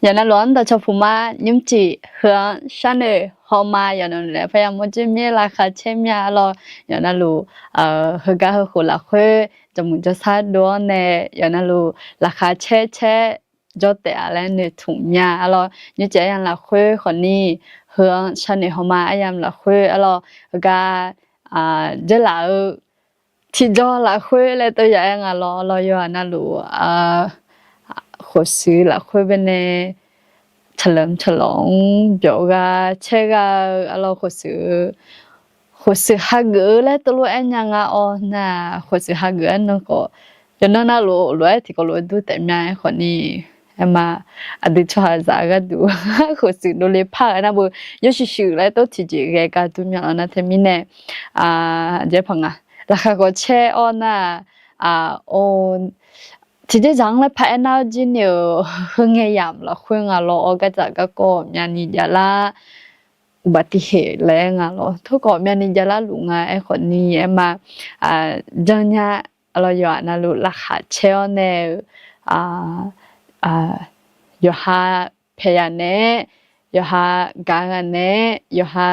原来乱的就不嘛，你记和山里好嘛，原来嘞，พยายามมันจะมีราคาเช่นนี้เราอย่างนั้นรู้เขาก็เขาคนละคนจะมุ่งจะสาดด้วยเนี่ยอย่างนั้นรู้ราคาเช่จะแต่อะไรเนี่ยถุงยาเราเนี่ยจะอย่างละคนนี้เฮืองฉันเนี่ยเขามาอย่างละคนเราก็จะละที่จะละคนเลยตัวอย่างเราอย่างนั้นรู้คนซื้อละคนเป็นเนี่ยฉลอง벼가 제가 알아 호스 하그래 또 로엔양아 어나 호스 하그는 거 연나나 로에 티콜로도 때문에 거니 에마 아들 좋아하자가 두 호스 놀래 파나 뭐 요시슈래 또 티지게가 두면 나 때문에 이제 방아 라카고 체어나ทีนี้จังเลยพายน้าจีนอยู่เฮงเงียบละคุยงานเราก็จะก็มีนิยละอุบัติเหตุแรงอ่ะเราทุกคนมีนิยละลุงไอ้คนนี้มาจังเนี่ยเราอยู่นั่นรู้ราคาเช่าเนี่ยอยู่หาพยานเนี่ยอยู่หาการเนี่ยอยู่หา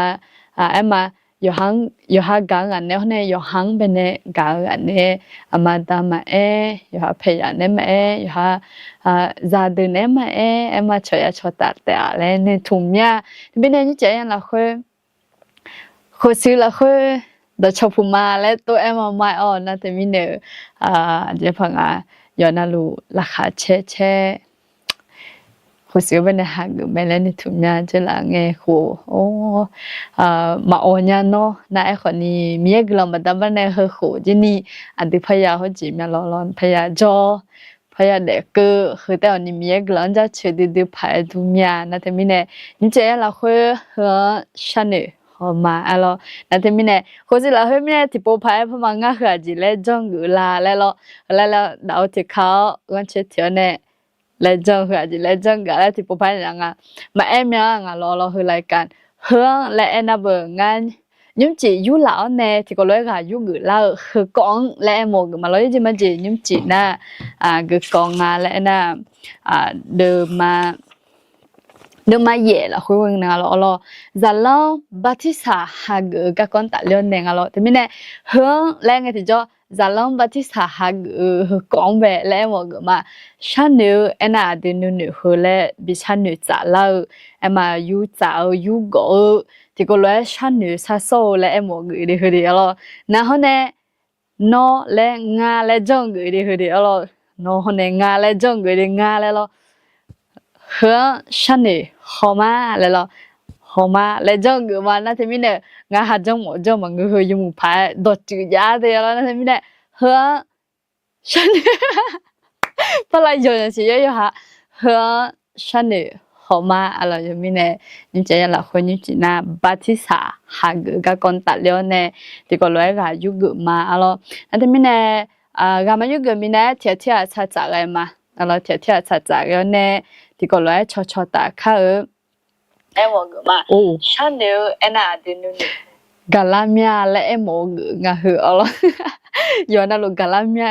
มาอยู่หาการเนี่ยเนี่ยอยู่หังเป็นเนี่ยการเนี่ยมาดามอยู่หาพยานเนี่ยอยู่หาซาดเนี่ยมาช่วยช่วยตัดแต่อะไรเนี่ยทุ่มเนี่ยเป็นเนี่ยนี่เจยังละคุยซื้อละคุยเดี๋ยวชอบพูดมาแล้วตัวมาไม่นะแต่มีเนี่ยเดี๋ยวพังอยู่นั่นรู้ราคาเช่คนซื้อไปในห้างไม่เล่นในถุงยาจะละไงโหมาโอนยาเนาะน่าไอ้คนนี้มีเอกลักษณ์มาดับในเหอโหจีนี่อันที่พยาเขาจีมาร้อนพยาจอพยาเด็กคือแต่อันนี้มีเอกลักษณ์จะเชื่อดื้อพายถุงยาน่าจะมีเนี่ยนี่เจ้าเราคุยเหอฉันเนี่ยหอมาอะไรน่าจะมีเนี่ยคนสิเราเฮ้ยมีเนี่ยที่ปูพายพมังงะเหอจีเล่จงกุลาแล้วดาวที่เขาวันเช้าเที่ยวเนี่ย来种个就来种个，来就不怕人啊。嘛，哎苗啊，老去来干，喝来那不俺，你只有老呢，这个来个有个老喝讲来么个嘛，老一只嘛只你只那个讲来那เดิมมาเย่ละคุยงานเราจะลองบัติสาหากูกับคนตัดเลี้ยงเนี่ยเราแต่ไม่แน่เฮืองแรงไงที่จะลองบัติสาหากูกองแบบแล้วมองมาฉันเนี่ยน่าจะนู่นเฮือแล้วบิฉันเนี่ยจะเล่ามาอยู่จะอยู่ก็ที่ก็เลยฉันเนี่ยซาโซ่แล้วมองกูดีคือดีเราแล้วเนี่ยน้อแล้วงาแล้วจงกูดีคือดีเราน้อเนี่ยงาแล้วจงกูดีงาแล้วเราเฮือฉันเนี่ยหอมาแล้วเราหอมาแล้วจังกูมานะที่มีเนี่ยงาหาจังหมดจังมันก็คือยังมุพายดดจืดยาเดียวแล้วนะที่มีเนี่ยเฮือฉันพอเราอยู่ในสิ่งนี้ฮะเฮือฉันเนี่ยหอมาอะไรยังมีเนี่ยนี่จะยังละคนนี่จีน่าบัติสาหากูกับคนตัดเลี้ยวเนี่ยที่ก็เลยก็อยู่กูมาอะไรนั่นที่มีเนี่ยก็มาอยู่กูมีเนี่ยเที่ยวชัดจักเลยมาอะไรเที่ยวชัดจักแล้วเนี่ยที่ก็เลยชอตาข้าไอ้หมอกมาฉันเดียวไอ้น่าดีนู่นกาลาเมียและไอ้หมอกงาหืออะไรย้อนนั่นลูกกาลาเมีย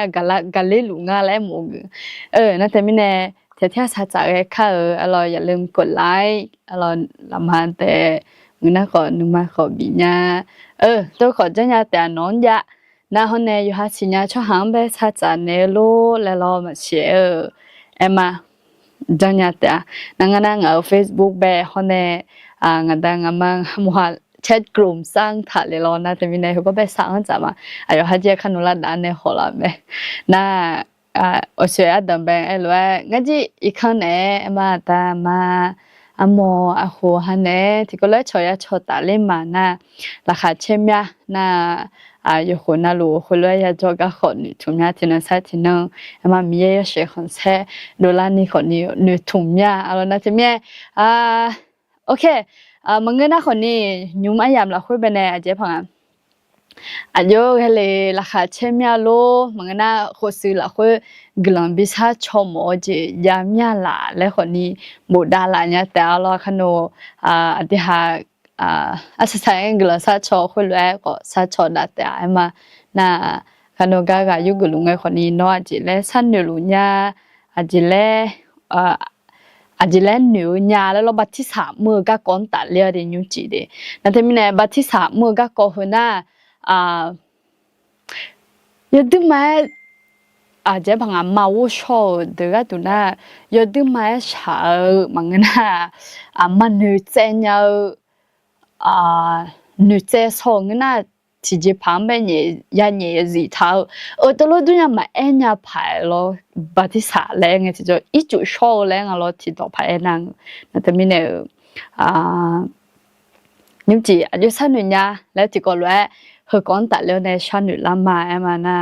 กาลิลุงาและไอ้หมอกนั่นแต่ไม่แน่เที่ยวชัดจักเลยข้าอะไรอย่าลืมกดไลค์อะไรลำพังแต่มึงน่าขอนุ่มมาขอบีญาตัวขอจะยาแต่น้องยาน่าคนเนี่ยอยู่หาสิญญาชอบหางไปชัดจักเนี่ยรู้แล้วเรามาเชื่อเอ็มมาจังยาแต่นั่งนั่งเอา Facebook แบบคนเนี่ยงานแต่งงานมัวแชทกลุ่มสร้างถ่ายเลยรอนะแต่มีในเขาก็ไปสร้างจังมาอายุฮัจเจขันุลาดานเนี่ยหัวเราะไหมน่าโอเชียดัมเบงไอ้ลูกงั้นจีอีกครั้งเนี่ยมาตามาโมหัวฮันเนี่ยที่ก็เลยช่วยชดตาเล่มาน่ะราคาเช่มยาน่ะอยู่คนน่ะรู้คนเลยอยากจะกับคนทุ่มยาที่นั่นใช่ที่นั่นมามีเยอะเสียคนแท้ดูแลนี่คนนี้หนึ่งทุ่มยาอะไรนะที่เมียโอเคมึงเงินนะคนนี้ยุ่งไม่ยามละคุยไปในอาเจ็บพังอายุแค่เลยราคาเช่มยาโลมึงเงินนะคนซื้อละคุยกลังบิชาชมโอจียามยาละและคนนี้บุดาละเนี่ยแต่เราขนมอธิหาอาศัยกลังซาชอคุยเลยก็ซาชอดัดแต่มาน่ะขนมกากายุกลุงไงคนนี้น้อยจีเล่สั้นอยู่ลุงยาอาจีเล่ อาจจะเล่นหนูญาแล้วเราบัดที่สามมือก็ก้อนตัดเลียเดียวจีเดนั่นแต่มีเนี่ยบัดที่สามมือก็ก้อนหัวหน้ายอดมาอาจจะบางมาวูชอเด็กตัวน่ะยอดมาชาบางน่ะมันหนูเจนยหนูเจสองน่ะที่จะพังไปเนี่ยยันเนี่ยสิเท่าตลอดตัวเนี่ยมาเอ็นยาพาย咯บัดที่สามแรงที่จะอีจุชอแรง咯ที่ต่อพายนั่งนั่นแต่มีเนี่ยนิ้วจีอายุสั้นหนึ่งยาแล้วที่ก็รู้ว่าเฮก้อนตัดแล้วในชั้นหนึ่งลำมามาน่ะ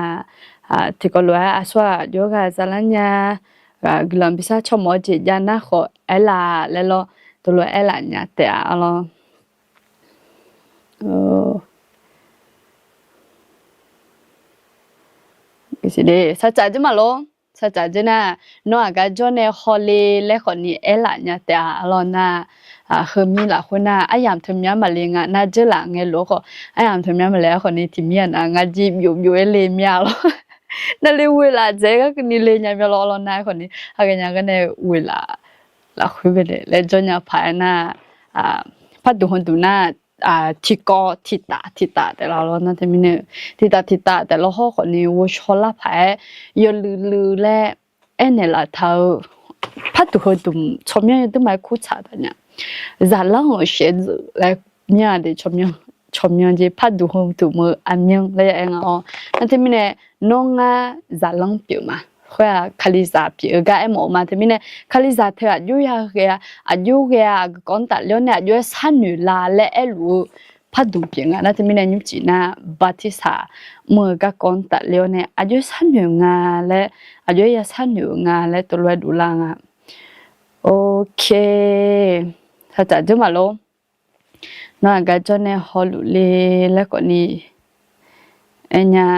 ที่ก็รู้ว่าอาสวะโยกาจะลัญญากลัมพิซาชมอจิยานะขอเอลาแล้วเราตัวรู้เอลาเนี่ยแต่เราก็สิเดสัจจะมาโลสัจจะนะน้องก็จนในฮอลลีและคนนี้เอลาเนี่ยแต่เราน่ะคือมีหลายคนน่ะอายามทำยามาเลงอ่ะน่าจะหลังไงลูกก็อายามทำยามาแล้วคนนี้ที่มีอ่ะงาจีบอยู่เอเลมีอ่ะ咯นั่นเลยเวลาเจ๊ก็คือนี่เลยเนี่ยมีเราหน้าคนนี้หากอย่างกันในเวลาเราคุยไปเลยแล้วจนเนี่ยพายน่ะพัดดูคนดูหน้าที่ก็ที่ตาแต่เรานั่นจะมีเนี่ยที่ตาแต่เราข้อคนนี้ว่าชอบละพายยนลือและเนี่ยละเท่าพัดดูคนดูชมยังต้องไม่คู่ชาติเนี่ยจะเล่าเสียแล้วเนี่ยเดี๋ยวชมยังจะพัดดูคนดูมืออันยังเลยเองนั่นจะมีเนี่ยน้องจะลองเปียวมาခွဲခလီစာပြေကဲမောမတမီနဲ့ခလီစာထဲအယူရခဲ့အယူခဲ့ကွန်တလျောနဲ့အယူဆန်နူလာလဲအဲ့လိုဖတ်ဒူပြေငါနာတမီနဲ့ညချီနာဘာတိစာမေကကွန်တလျောနဲ့အယူဆန်နူငါလဲအယူရဆန်နူငါလဲတလွဲဒူလာငါโอเคถ้าจะจุมาโลน้องก็จะเนี่ยฮอลุเลแล้วก็นี่เอ็นยา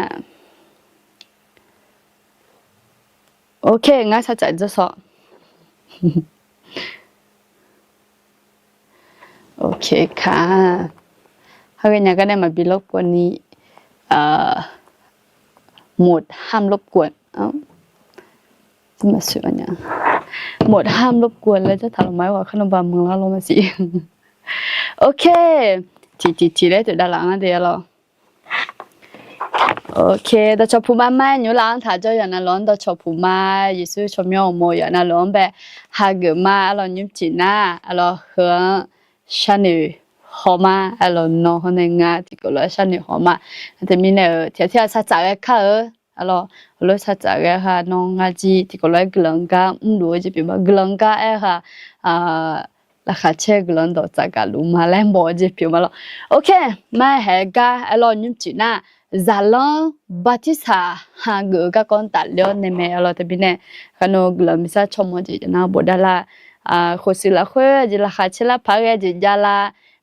โอเคงั้นถ้าจะจะสอนโอเคค่ะถ้าเป็นอย่างก็ได้มาบิลบกวนนี้หมดห้ามรบกวนจะมาสื่อเนี่ยหมดห้ามรบกวนแล้วจะถามไหมว่าขนมบะเมืองแล้วเรามาสิโอเคทีได้จุดด้านหลังเดียวเราโอเคแต่ชอบผู้มาไม่หนูหลังถ้าเจออย่างนั้นร้อนแต่ชอบผู้มายิ่งซื้อชมยองโมอย่างนั้นร้อนแบบหากเกิดมาเรายิ้มจีน่าเราเหือชันนี่หอมาเราโน้คนหนึ่งที่ก็เลยชันนี่หอมาแต่มีเนี่ยที่สัจจะค่ะเราสัจจะค่ะน้องจีที่ก็เลยกลังกาดูจะเป็นว่ากลังกาค่ะราคาเช่กลังต่อจากการรู้มาแล้วบอกจะเป็นว่าโอเคไม่เหตุการณ์เรายิ้มจีน่าจะลองบัติสาหาเกิดกับคนตัดเลี้ยในเมล์เราแต่เป็นเนี่ยขนมกลุ่มมิซาชมจีจะน่าบดละคนสิละคนจะราคาเชลพักจะยาลา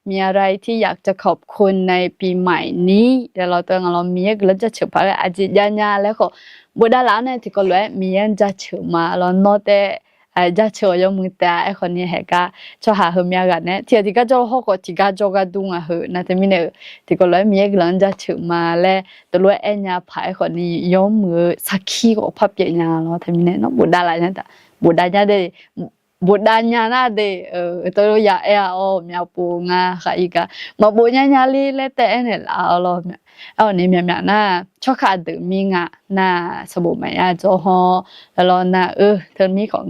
มีอะไรที่อยากจะขอบคุณในปีใหม่นี้เดี๋ยวเราตัวเรามีกลุ่มจะเชื่อพักอาจจะยาญาแล้วก็บดละเนี่ยที่ก็เลยมีอันจะเชื่อมาเราโน้ตจะเชื่อยมือแต่ไอคนนี้เหตุการณ์ชอบหาเมียกันเนี่ยที่ก็จะหอกที่ก็จะก็ดุงเหรอนั่นแต่มีเนี่ยที่ก็เลยมีกลุ่มจะเชื่อมาแล้วตัวเอ็นยาพายคนนี้ยอมมือสักขี้ก็พับเปียงาเนาะแต่มีเนี่ยเนาะบุดาอะไรนั่นแต่บุดาญาเดบุดาญาหน้าเดตัวอยากมีปูงาค่ะอีกอะมาบุญญาลีเลยแต่เนี่ยเรานี่มีน่ะชอบขาดดื่มมีงะน่ะสบู่ไม่อาจฮอแล้วน่ะเธอมีของ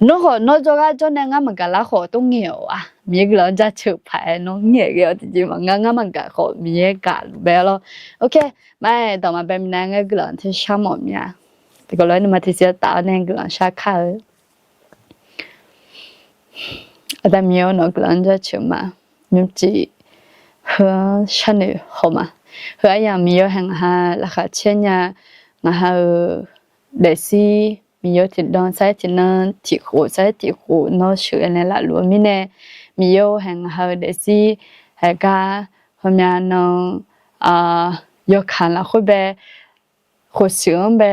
น้องจก็จนงั้นมันก็ละขอต้องเหนียวอ่ะมีกแล้วจะฉุบไปน้องเหนียวจริงๆมันงั้นมันก็ขอมีกันแบบโอเคไม่ต่อมาเป็นนางก็แล้วที่ชอบหมดเนี่ยแต่ก็เลยมาที่เสียตาเนี่ยก็แล้วชาข้าวแต่มีน้องก็แล้วจะฉุบมามีจี和ชันนี่หอมาอย่างมีแห่งหาราคาเช่นอย่างหาเดซี่มีที่ดอนใช้ที่นั่นที่หูใช้ที่หูน้อชื่อในละหลวงมีเนี่ยมีแห่งหาเดซี่แห่งกาพม่าน้องขันละคุยแบบคุยเสียงแบบ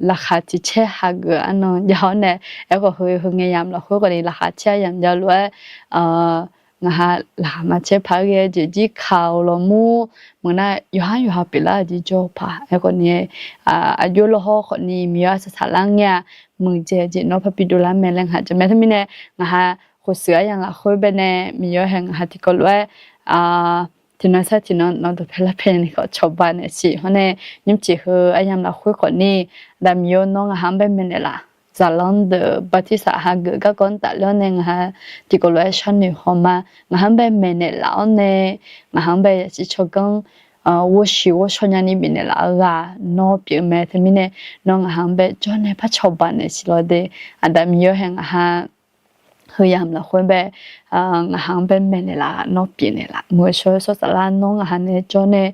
ราคาที่เช่หาเกินน้องยาวเนี่ยแล้วก็เงียบละคุยกันในราคาเช่ยังจะรวยนะคะหลามาเช็ดพักเยอะจีข่าวลมูเหมือนน่ะอยู่หาปีละจีโจพาไอ้คนนี้อายุละหกคนนี้มีอาสถานเนี่ย มือเจจิเนาะพอปิดูละแม่แรงหาจะแม่ทำไมเนี่ยงาฮะคนเสืออย่างละคุยไปแน่มีเยอะแห่งหาที่ก็ว่าที่น้อยซะที่น้องตัวเพลเพนนี่ก็ชอบบ้านเนี่ยสิเพราะเนี่ยยิ่งจีเฮอไอ้ยามละคุยคนนี้ดามโยน้องหามไปแม่เนี่ยละจะลองเดบัติสาหาเกก็ก่อนแต่เรื่องนึงฮะที่ก็เลยฉันนี่หอมงาหามไปแม่เนี่ยละเนี่ยงาหามไปจิชกัง我说人那边的啦个，那边买他们呢，那个行呗，就那怕炒饭的是了的，但没有很哈，เขายามละคนแบบหางเป็นแม่เนี่ยละนอเปลี่ยนเนี่ยละเมื่อช่วยสละน้องหันเนี่ยจนเนี่ย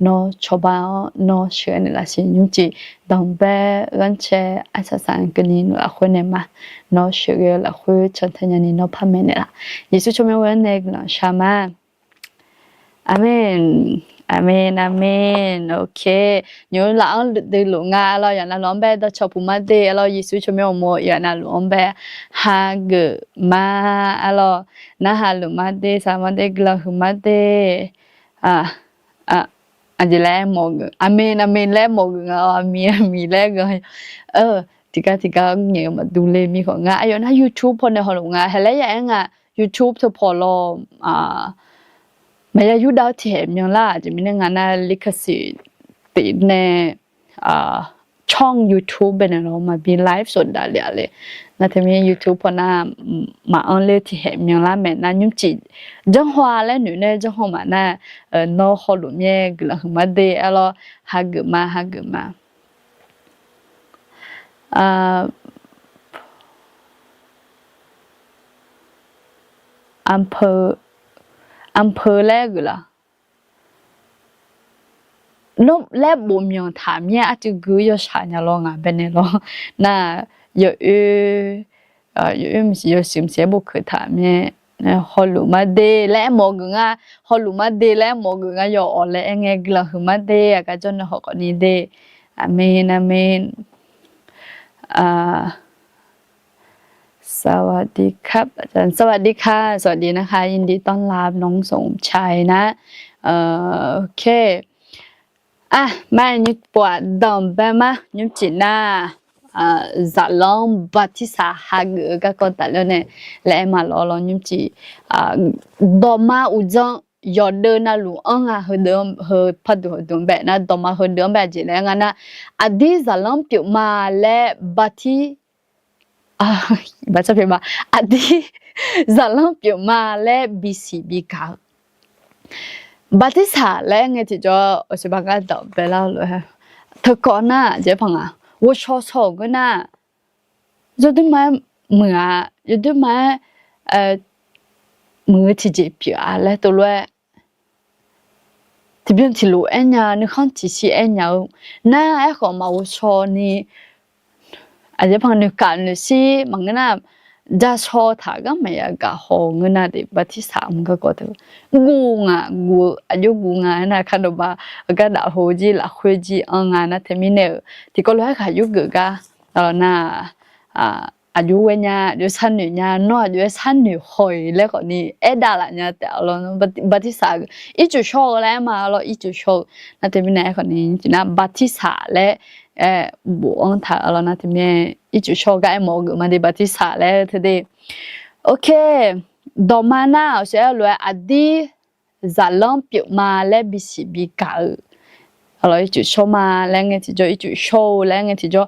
นอชาวบ้านนอเชื่อเนี่ยละสิยุจิดองแบบกันเชอาศัยสังกันนี่ละคนเนี่ยมานอเชื่อละคนฉันทำยันนี่นอพันแม่เนี่ยละยิสุชมวันเนี่ยละชามาอาเมนอาเมนอาเมนโอเคอยู่หลังดูหลวงงาเราอย่างนั้นล้อมแบบชอบพูมาเดเรายิสุชมโมอย่างนั้นล้อมแบบฮาเกมาเรานะฮาลุมาเดสามาเดกลาหุมาเดอ่าอันนี้แหละโมกอาเมนอาเมนแล้วโมกอามีแล้วก็ที่ก็เนี่ยมาดูเลยมีของงาอยู่นะ YouTube พอในหลวงงาเห็นแล้วอย่างงา YouTube เธอพอรอไม่ได้ยูดาวเทียมยังล่ะจะมีงานน่ะลิขสิทธิ์ติดในช่อง YouTube เป็นเรามาบีไลฟ์สดได้เลยนะที่มี YouTube พอน่ะมาอันเลที่เห็นยังล่ะแม่น่ะยุ่งจีจังหวะแล้วหนูเนี่ยจังหวะมาน่ะน้องเขาหลุมแย่กลังมาเดะแล้วฮักมาอำเภอแรกล่ะนบแลบ่มียงถามเนี่ยอาจจะกูยอชาเนี่ยลองเป็นเนี่ยลองน่ะ有唔是有少少不可谈咩？好鲁马的嘞，莫个啊，好鲁马的嘞，莫个啊，有我嘞，哎个啦，鲁马的啊，个真係好個呢的，阿門阿門，สวัสดีครับอาจารย์สวัสดีค่ะสวัสดีนะคะยินดีต้อนรับน้องสมชัยนะโอเคมายุปวดดอมไปมายุจีน่าจะลองบัติสาหักก็คนแต่ละเนี่ยแล้วมาลองยุจีดอมมาอุจงยอดเดินนะลูกเฮเดิมเฮพัดดูเดิมแบบนะดอมมาเฮเดิมแบบจีแล้วงั้นนะอดีจะลองเปียวมาและบัติบัตรเพมาอดีจะลองเปียวมาและBCBค่ะบัตรสาและไงที่จะ我是把它倒ไปแล้วเลยเธอก่อนนะเจ๊พัง我ชอบกันนะจะได้มาเหมือจะได้มามือที่เจ็บเปียแล้วตัวเลยที่เป็นที่รู้เอ็นยานี่ข้างที่ชีเอ็นยาน่าไอ้ของมา我ชอบนี่อาจจะพังนึกกันเลยสิมันก็น่าจะชอบถ้าก็ไม่อยากก็หงเงินน่ะดิบัติสามก็ก็เถอะกูอายุกูงานนะคันว่าก็ด่าโหจีละคุยจีงานนะเทมิเนอที่ก็เลยขายยุกก็น่ะอายุเวียนยาอายุสั้นหนึ่งยาน้อยอายุสั้นหนึ่งหอยแล้วก็นี่ด่าละเนี่ยแต่เราบัติสาอีจุชอบแล้วมาเราอีจุชอบนะเทมิเนอคนนี้จีน่ะบัติสาและบุอังถาเรานะที่มีอีจุชอก็ไอ้หมอกูมาดีบัติสาแล้วทีเดียวโอเคดอมาน่าเสียเลยอดีจะลองเปียมาและBCBกันเราอีจุชอมาแล้วไงที่จะอีจุชอแล้วไงที่จะ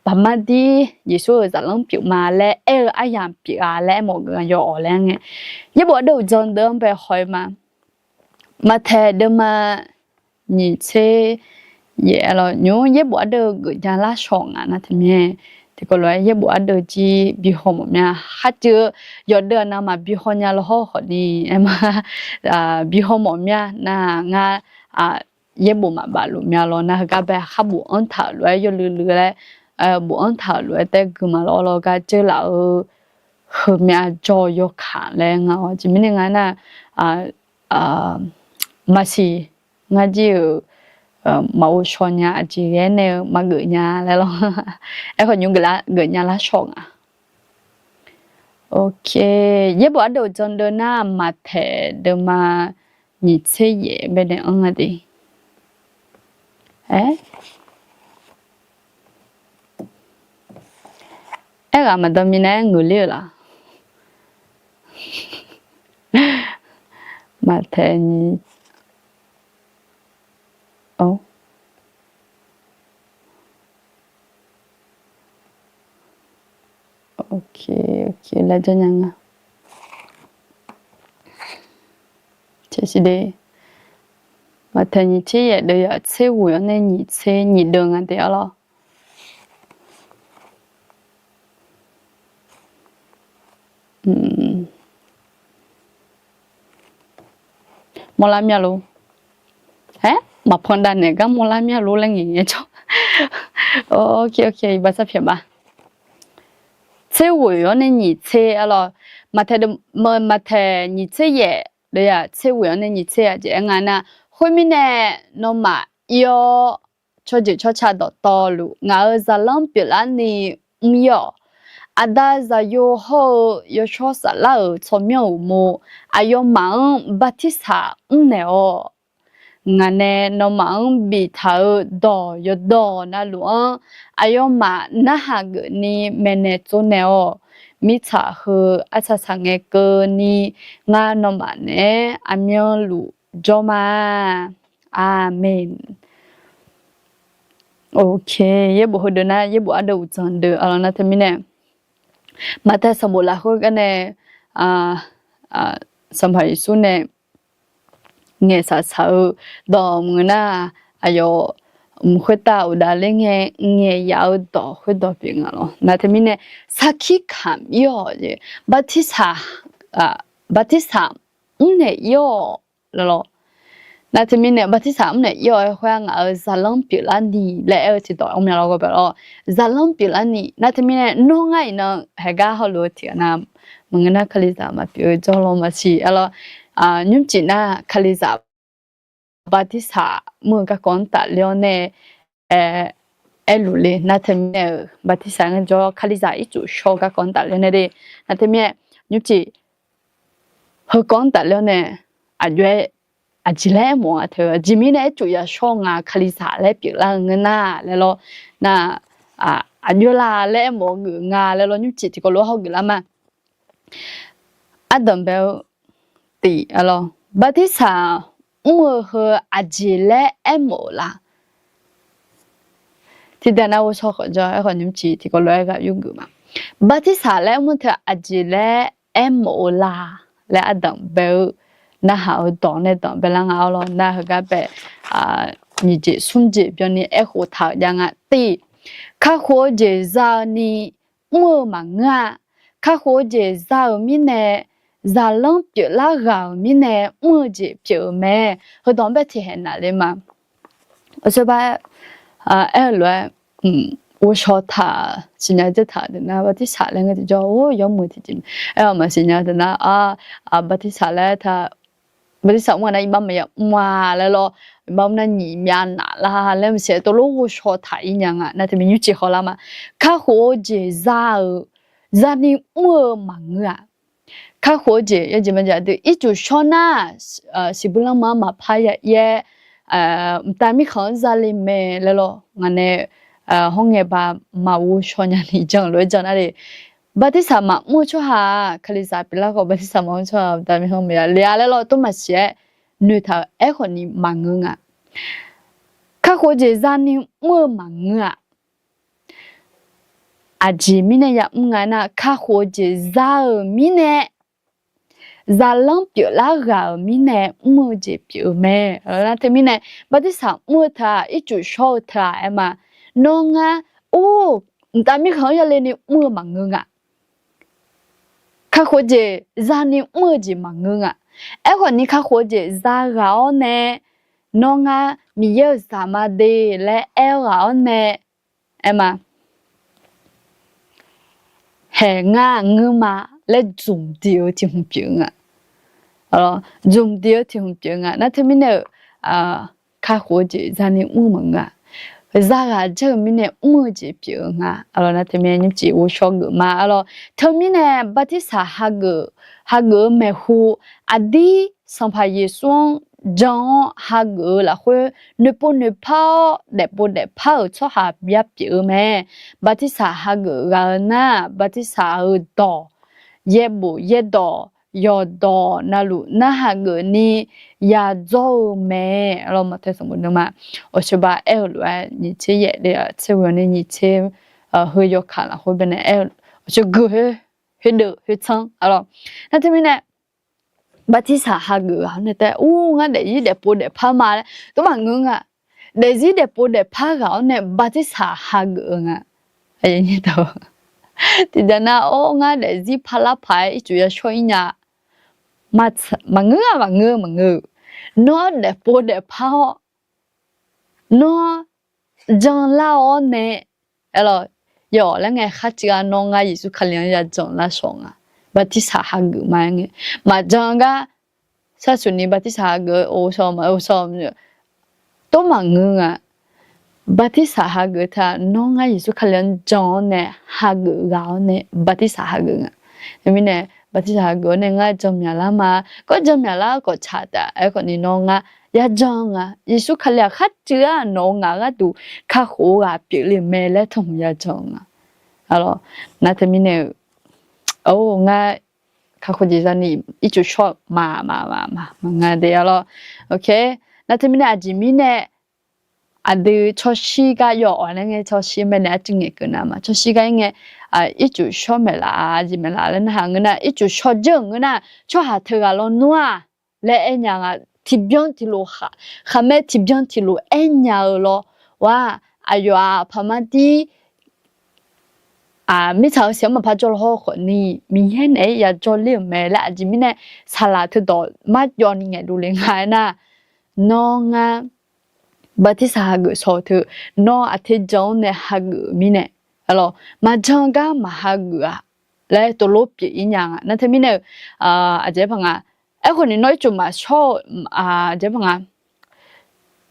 บามาดียิสุจะลองเปียมาและไอ้ยามเปียและหมอกูยอแล้วไงยี่บัวเดินจนเดินไปคอยมาแทเดินมานี่เช也了，牛也不得个家拉上那他们，这个来也不得去比好么样，还就有的那么比好伢了好好的，嘛比好么样，那俺也不嘛把路面了，那个呗还不安踏来有嘞，不安踏来แต่个嘛了个这老后面就要看嘞啊，这边那那嘛是，我就。màu cho nhà chị ghé nè mà gửi nhà lại lo em còn những cái lá gửi nhà lá sòng ok với bỏ đồ trong đồ na mà thẻ đồ mà nhị xe dễ bên này ăn là đi အဲ့ကမတော်မီနဲ့ငူလေးလားမထဲညီ哦 OK来这样啊这是的mate nhị chế vậy đấy à chế wuyo nên nhị chế nhị đường anh thấy lo mua làm nhà luôn hả mà phong đàn này các mua làm nhà luôn là gì cho ok bà sắp hiểu bà chế wuyo nên nhị chế lo mate nhị chế vậy đấy à chế wuyo nên nhị chế à chị anh à hồi mình nè nó mà yêu cho chị cho cha đó to lu ngã ra lắm biểu là ni yêu à đã ra yêu ho yêu cho sa la ở cho miêu mu à yêu mang bắt thi sa nèo ngã nè nó mang bị tháo đỏ yêu đỏ na luôn à yêu mà na ha cái ni mình nè cho nèo mi cha hư à cha sang nghe cơ ni ngã nó mà nè à miêu lu Joma Amen Ok ye bo hodona ye bo ada ucan de alana temine mata samola ho gane sampai sune nge sa sau dom ngna ayo khweta udale nge yao do khwdo pinga lo na temine sakhi kham yo je batisa une yo lo那这边呢，把这上面要换沙龙比拉尼来而且到我们那个边咯，沙龙比拉尼那这边呢，弄爱呢还搞好多天那，我们那克里萨嘛，比如做了嘛是，alors你们今那克里萨，把这上我个讲大了呢，路嘞，那这边把这上个做克里萨一组小个讲大了呢的，那这边你们和讲大了呢，约。à chỉ lẽ mua thôi chỉ mình này chủ yếu xong à khali xả lẽ việc là người na lẽ lo na như là lẽ mua người nga lẽ lo như chỉ có lúa học người làm mà Adam béo thì alo bắt đi xả mua hơi chỉ lẽ em mua là thì đàn nào cho họ cho họ những chỉ thì có lúa gặp dùng người mà bắt đi xả lẽ mua theo chỉ lẽ em mua là lẽ Adam béo na hao đó này đó bây giờ ngáo lo na hơi cái bé như chị xuân chị bây giờ em hồ thảo giang à thì các hồ chị ra ni mua mà ngã các hồ chị ra ở bên này ra lăng biểu lá gạo bên này mua chị biểu mẹ hồi đó bé thì hiện nào đấy mà ở chỗ ba em nói我说他现在在他的那把ที่啥那个就叫我要么的就哎嘛现在的那把ที่啥嘞他bữa sau mà này bấm mày mua lại lo bấm nó nhỉ mian nà là làm sẽ tôi lúc cho thấy nhang à nãy thì mình chỉ họ làm mà các hồ chế ra đi mua măng à các hồ chế giờ mình giờ được ít chút cho na sĩ bung lăng mà phải ye tại mình không ra lên mẹ lại lo ngày này hôm nay bà mà u cho nhà đi chẳng lối chẳng này bắt đi sao mà mua cho hà khali sa pila có bắt đi sao mua cho tại mình không biết liền lại lo tôi mà sẽ nuôi thảo ấy còn ni măng ngà các cô姐ra ni mua măng ngà chỉ mình này ya ngà na các cô姐ra ở mình này ra lăng biểu lá gạo mình này mua chị biểu mẹ là thế mình này bắt đi sao mua thà ít chút show thà em mà nó ngà ô tại mình không có lên ni mua măng ngà các cô姐ra ni mua gì mà ngưng à, em còn ni các cô姐ra gạo nè, nó ngã mi yêu sao mà đi lấy eo gạo nè, em à, hè ngã ngưng mà lấy dùng điều thì không biết à, dùng điều thì không biết à, nãy thì mình nói các cô姐ra ni mua mà ngưng à. ra là chứ mình này mua gì biểu nga, nãy thì mình chỉ uống sữa mà, thì mình này bắt đi xả hạt gạo mẹ hu, đi xong phải xuống Jean Hage là khối ne pas de pas cho ha bia biểu mẹ Batisa Hage gana Batisa do yebu yedo yodo nalu na Hage ni ya zo mẹ rồi mà thấy một mà ở chỗ bà eo loại như thế vậy để chơi vừa nên như thế hơi vô khả là khối bên này eo ở chỗ gửi hơi được hơi chăng alors那这边呢Batisa Hage này tại nga để gì để bố để phá mà đấy tôi bảo ngưng à để gì để bố để phá gạo này Batisa Hage nga ấy như thế thì giờ nào nga để gì phá lá phải chủ yếu cho nhà mà ngưng nó để bố để phá nó chẳng lao này alors giờ là ngày khác chỉ là nó ngay Giêsu khởi lên ra chẳng là xong à Batisa Hage mà chẳng ga sa su ni Batisa Hage ô som tôi mà ngưng à Batisa Hage ta nó ngay Giêsu khởi lên John nè Hage gạo nè Batisa Hage à nên nè Batisa Hage nè ngay trong nhà lá mà có trong nhà lá có chả ta ấy còn ni nó ngay ya John à Giêsu khởi lên khác chưa nó ngay tu khác khổ à bị liền mê lên thùng ya John à alors nãy thì mình nè ngay các cô dì ra nè ít chút short mà ngay đây alors ok nãy thì mình nè chỉ mình nè từ cho xí cái nhỏ này nghe cho xí mình nè chừng cái nào mà cho xí cái nghe ít chút short mình là gì mình là lên hàng nè ít chút short dừng nè cho hạt thưa cái lo nua lẽ anh nhà thì bien thì lo khá mẹ thì bien thì lo anh nhà lo wa ayo phàm đi mi chào xíu mà phải cho họ khỏi ni mi hen ấy ya cho liền mẹ lại chỉ mi này xả lại thứ đó mà cho ni nghe đủ liền hai na nó nga Batisa Hage số thứ nó ở thế giới này Hage mi này alors mà chẳng ga mà Hage lại tôi lốp bị ý nhang nên thế mi này chế bằng ấy còn nói chung mà số chế bằng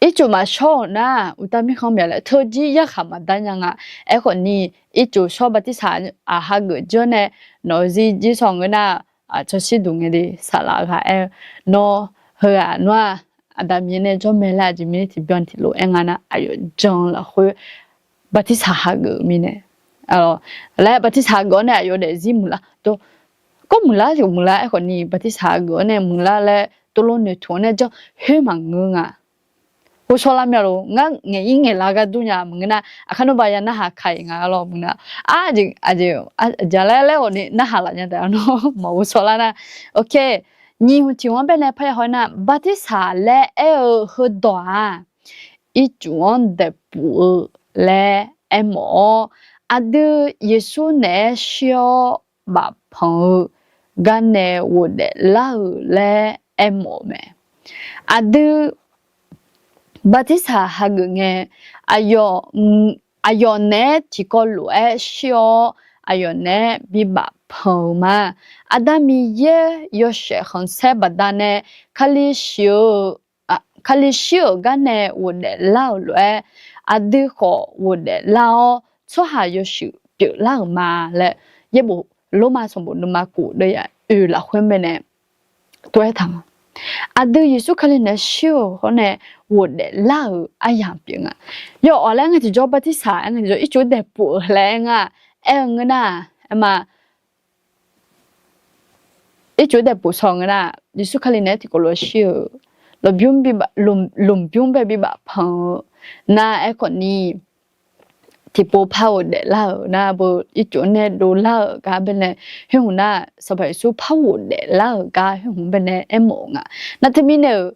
ít chỗ mà số na, uta mi không biết là thôi chỉ ya khám mà đàn nhang ấy còn ni ít chỗ số bắt đi sản Hage cho nên nói gì chỉ xong cái na cho xí đúng cái đi xả lại cái nó hơi nó đam mê này cho mình là chỉ mình thì biến thì lo anh na ayo John là hơi bắt đi sản Hage mình này alors lại bắt đi sản cái này ayo để gì mula to có mula thì mula ấy còn ni bắt đi sản cái này mula là tôi lo nhớ thôi này cho hơi mặn ngưng我说了没有？我因为那个东西，我那看到别人那还开个了，我那将来我那哈了，人家那没说了呢。OK， 你听我本来拍好呢，把这啥来很多啊，一种的不来么，的耶稣呢小把朋友，干呢我的老来么没，的。Batisa Hage nghe ayo ne chỉ có lúa xio ayo ne bị bạc phồng mà adami ye yo sẽ không sẽ bắt đàn ne khali xio gan ne wo de lao lúa adu khó wo de lao cho hà yo xio biểu lao mà lệ ye bộ lô mà xong bộ mà cụ đây là khuyên bên này tôi thằng Yesu khali na xio hone wo de lao ayam piang yo ala nga jo Batisa nga jo ichu de pu la nga na ma ichu de pu song na Yesu khali na ti ko lo xio lo byum bi ba lum byum be bi ba phang na kon ni thì bố phao để lao na bố ít chỗ này đồ lao cả bên này hiểu na sao phải số phao để lao cả hiểu bên này em mộng na thì mình nếu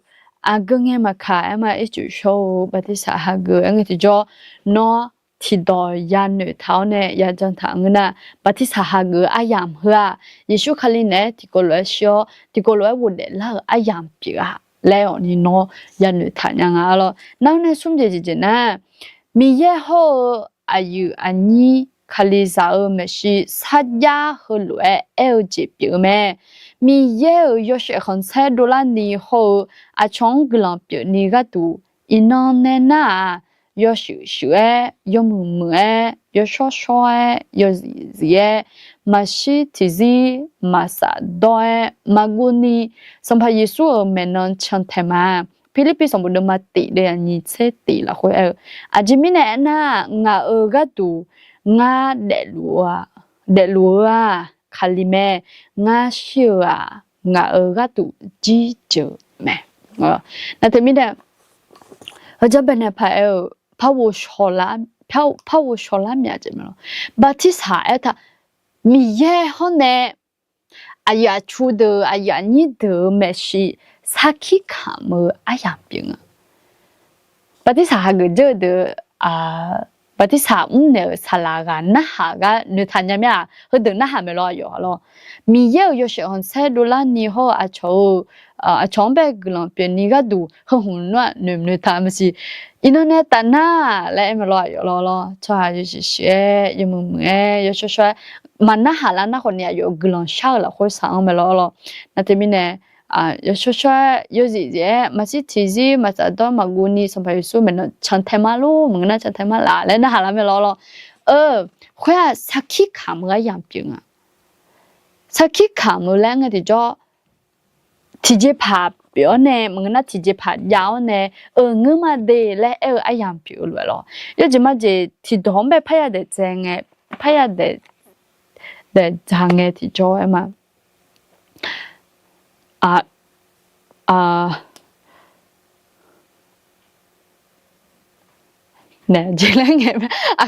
gần em mà khá em mà ít chỗ show bắt đi xã Hage anh thì cho nó thì đòi ya nữ tháo này ya chân thằng na bắt đi xã Hage ayam hua Giêsu khali này thì có lối show thì có lối bố để lao ayam bịa leo ni nó ya nữ thằng nhang lo nào này xung gì na mi ye ho ayu ani khali zao me shi saja hulue lg biểu me mi ye yo she khon se dola ni ho a chong glan biểu ni ga tu inon ne na yo shu shu yo mu mu yo sho sho yo zi zi มาชิทิซีมาซาดอยมากูนีสัมภาเยซูเมนนชันเทมาฟิลิปปินส์สมบูรณ์มาติเดียนิเซติละคุยอาจิมิเนน่างากัตูงาเดลัวคาลิเมงาชิวงากัตูจีเจแม่นั่นแต่มิเนจะเป็นพาวชอลาพาวชอลามีอะไรมั้งบัติสามีเย่ฮอนเนอายาชูเดอายานิเดอเมชิสักขี้ขามอายาปิงบัติสาก็เจอเดบัติสาเนี่ยสลากานะฮะก็นึกทันยังไม่เฮเดินนะฮะไม่รออยู่หรอมีเยอะอยู่เสียงเซดูลานี่ฮอาชอบแบบกลางเป็นนี่ก็ดูหุ่นว่านึกทำสิอินโดนีเซียน่าและไม่รออยู่หรอชอบอยู่เสียอยู่มึงอยู่ช่วยมันนะฮะแล้วนะคนเนี่ยอยู่กลางชาละคนสั่งไม่รอนั่นแต่มีเนี่ย有说说有姐姐，嘛是提示嘛是到嘛古尼上排书，们长台马路，们那长台马拉，来那下来没老了，会啊，啥去看么样病啊？啥去看么两个的叫提前拍表呢，们那提前拍腰呢，我嘛的来哎样表了咯，有什么就提到没拍下的真个，拍下的真个的叫嘛。nè chỉ là nghe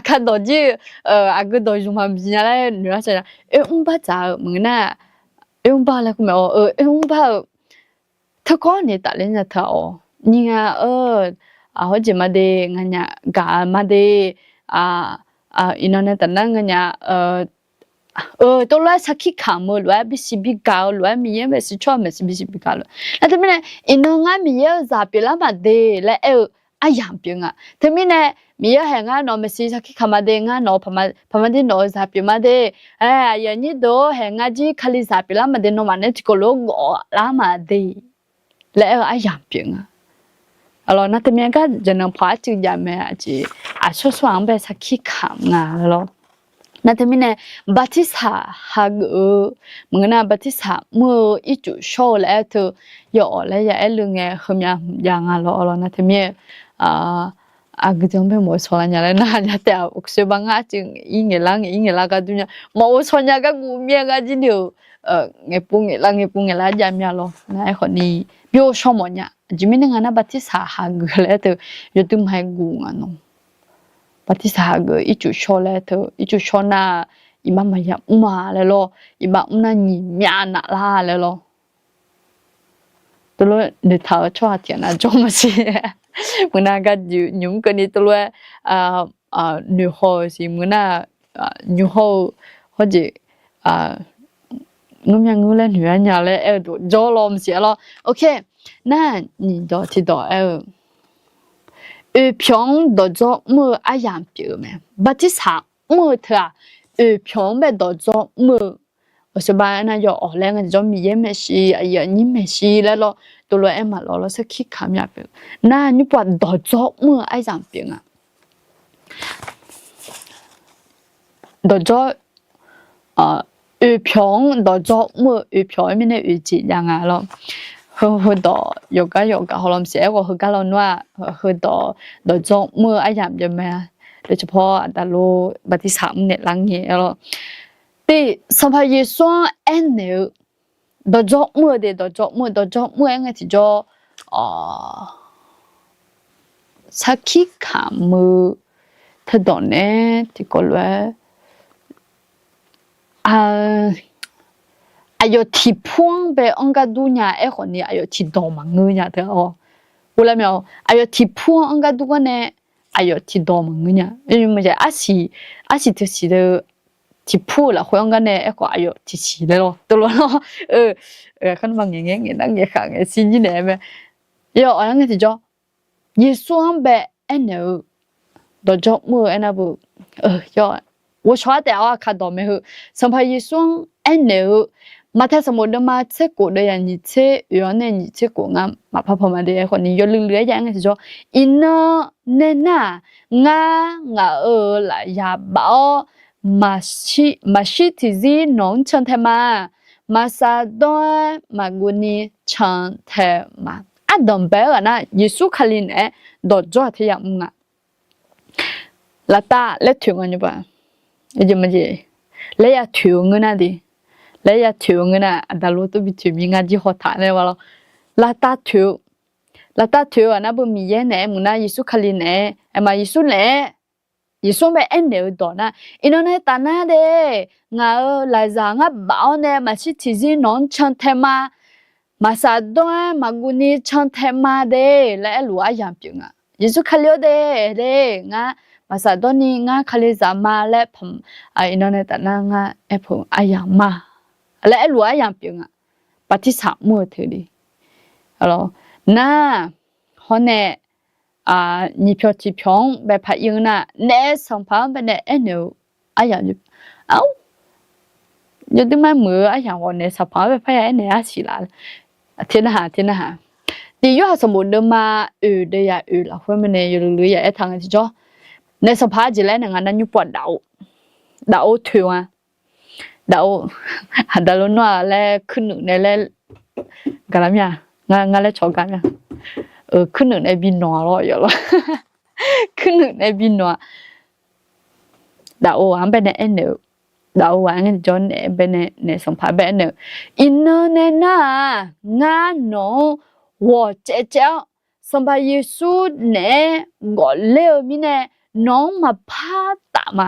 cái đó chứ cái đó dùng làm gì là nữa sẽ là ông bà già mình nè ông bà là cũng ông bà thưa con này tại lên nhà thờ nhưng hồi chỉ mà đi nghe nhà cả mà đi internet tận năng nghe nhà tôi nói sao khi khám mà nói bị gì bị cao nói mi em bị cho mình bị gì bị cao rồi, là thế mình ino ngay mi em giả bị làm mà đi là ai làm việc à, thế mình mi em hàng ngay nó mình sao khi khám mà đi ngay nó phàm mà đi nó giả bị mà đi, giờ như đó hàng ngay chỉ khali giả bị làm mà đi nó mà nên chỉ có lỗ gõ làm mà đi, là ai làm việc à, alors là thế mình cái giờ nó phải chịu giảm mà chỉ số số anh bé sao khi khám à rồiนั่นทำไมเนี่ยบัติสาฮักมึงน่ะบัติสาเมื่ออีจุโชว์แล้วเธอย่อแล้วอย่าเรื่องไงเขาอย่างอะไรนั่นทำไมก็จะไม่หมดส่วนอย่างนั้นนะแต่อุกษบางอาจึงอีเงี้ยละก็ดูเนี่ยหมดส่วนอย่างก็กูเมียก็จริงเดียวเงี้ยปุ่งเงี้ยละยามยาลนะไอ้คนนี้เบี้ยวชอบมันเนี่ยจิมิเนี่ยนะบัติสาฮักแล้วเธอย่าตุ้มให้กูงั้นเนาะบัติสาก็อีจุโชว์แล้วเธออีจุโชว์น่ะอีบ้ามันยังมาเลยล่ะอีบ้ามันน่ะยิ่งมีอันน่ะล่ะเลยล่ะตัวเด็กเธอชอบที่น่ะจงมาสิมึงน่ะก็อยู่ยุ่งกันนี่ตัวนิวโฮสิมึงน่ะนิวโฮเขาจะงุ่มยังงุ่มเล่นหัวเนี่ยเลยตัวจอลมเสียล่ะโอเคนั่นนี่ตัวที่ตัว평 너저 뭐 아양 뷰면 바티사 뭐더라 평 너저 뭐 어서 봐나 요 얼랭은 좀 예매시 아연님매시 라로 또로 에마 로로서 키 감야 뷰 나니 봐 너저 뭐 아양 뷰아 너저 평 너저 뭐 평이네 의지량아로 hơi đỏ yoga họ làm sẽ có hơi cá lonว่าhơi đỏ đỏ gió mưa ai giảm cho màโดยเฉพาะดาโลบัติสามเนี่ยลังเงี้ยแล้วที่สมัยยี่สิบเอ็ดเนี่ยดอจมือเดดอจมือเองที่จะสักขี้ขามือเธอดอนเนี่ยที่ก็เลยayo ti puang be anga dunya e khoni ayo ti domang nya de wala myo ayo ti puang anga du ne ayo ti domang nya e mo ja asi de si de ti pu la hwang ga ne e ko ayo ti si de lo to lo kan bang nge na nge khang e si ni ne me yo ang ti jo yi suang be eno do jo mo ena bu yo wo chwa de a ka do me hu sam pa yi suang eno mà theo số một đứa mà chết cổ đây là như thế, yếu này như thế cổ ngắm mà pha mà đây còn nhiều lưới dạng này thì cho in nên ngà lại nhà bảo mà shi thì gì nón chân thế mà sa đôi mà guni chân thế mà đồng bé là na Giêsu khali nè đột cho thì yang ngạ là ta lấy thuyền anh ba 이제 뭐지 레야 튜응은 đi 레야 튜응은 달로도 비투밍아지 호타네 와라 라타 튜 라타 튜 아나 부미예네 무나 예수 칼리네 에마 예수네 예수메 엔네도나 이노네 타나데 nga 라자가 바오네 마시 티지 non chanthema 마사도에 마구니 chanthema데 레 루아 양병아 예수 칼리오데 레nga 마사도니 nga 칼리자마 레 펌 이노네 타나가 에포 아야마 레 루아 양병아 바티사 무어트리 알로 나 호네你票机票被拍赢了，那上班被那no，哎呀就，哦，有的买么哎呀我那上班被拍那也起来了，天呐天呐，第一下什么的嘛，的呀了，后面呢有路也一趟去做，那上班起来那个那就不倒退啊，倒，还倒了那来可能那来，干啥呀？我来炒干呀。ขึ้นหนึ่งในบินนัวรออยู่แล้วขึ้นหนึ่งในบินนัวดาววันเป็นในเนอดาววันจนเป็นในสัมภาระเป็นเนออินเนอร์เนี่ยนะงานน้องว่าเจ้าสัมภาระเยซูเนี่ยก็เลี้ยวมีเนี่ยน้องมาพาตามา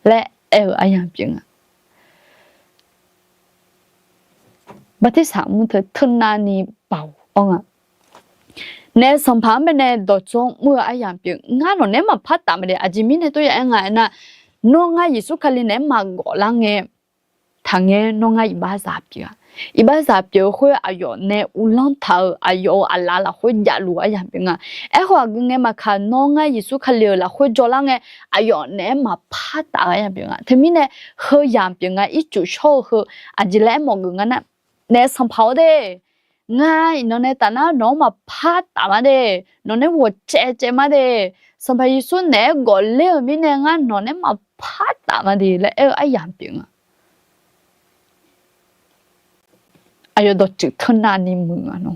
และอะไรอย่างเงี้ยบัดที่สามมันเธอทุนนานีเป่าอ่ะ내 선판에 도총 뭐 아양병 나노 내마 파다메 아지미네 또 양아나 노가 예수 칼리네 마고랑에 당에 노가 이바사비야 이바사비오 호 아요 내 울런타 아요 알라라 호 야루 아양병아 에호 그게 마카 노가 예수 칼리라 호 조랑에 아요 내마 파다 아양병아 테미네 허 양병아 이주 쇼허 아지레 먹은가나 내 선파오데 ngay nó này ta nó mà phát tạm mà đi nó này vô chế mà đi xong rồi xuống nè gọi leo mi nè ngay nó này mà phát tạm mà đi là ai làm chuyện à ai đó chữ thân anh đi mừng à nó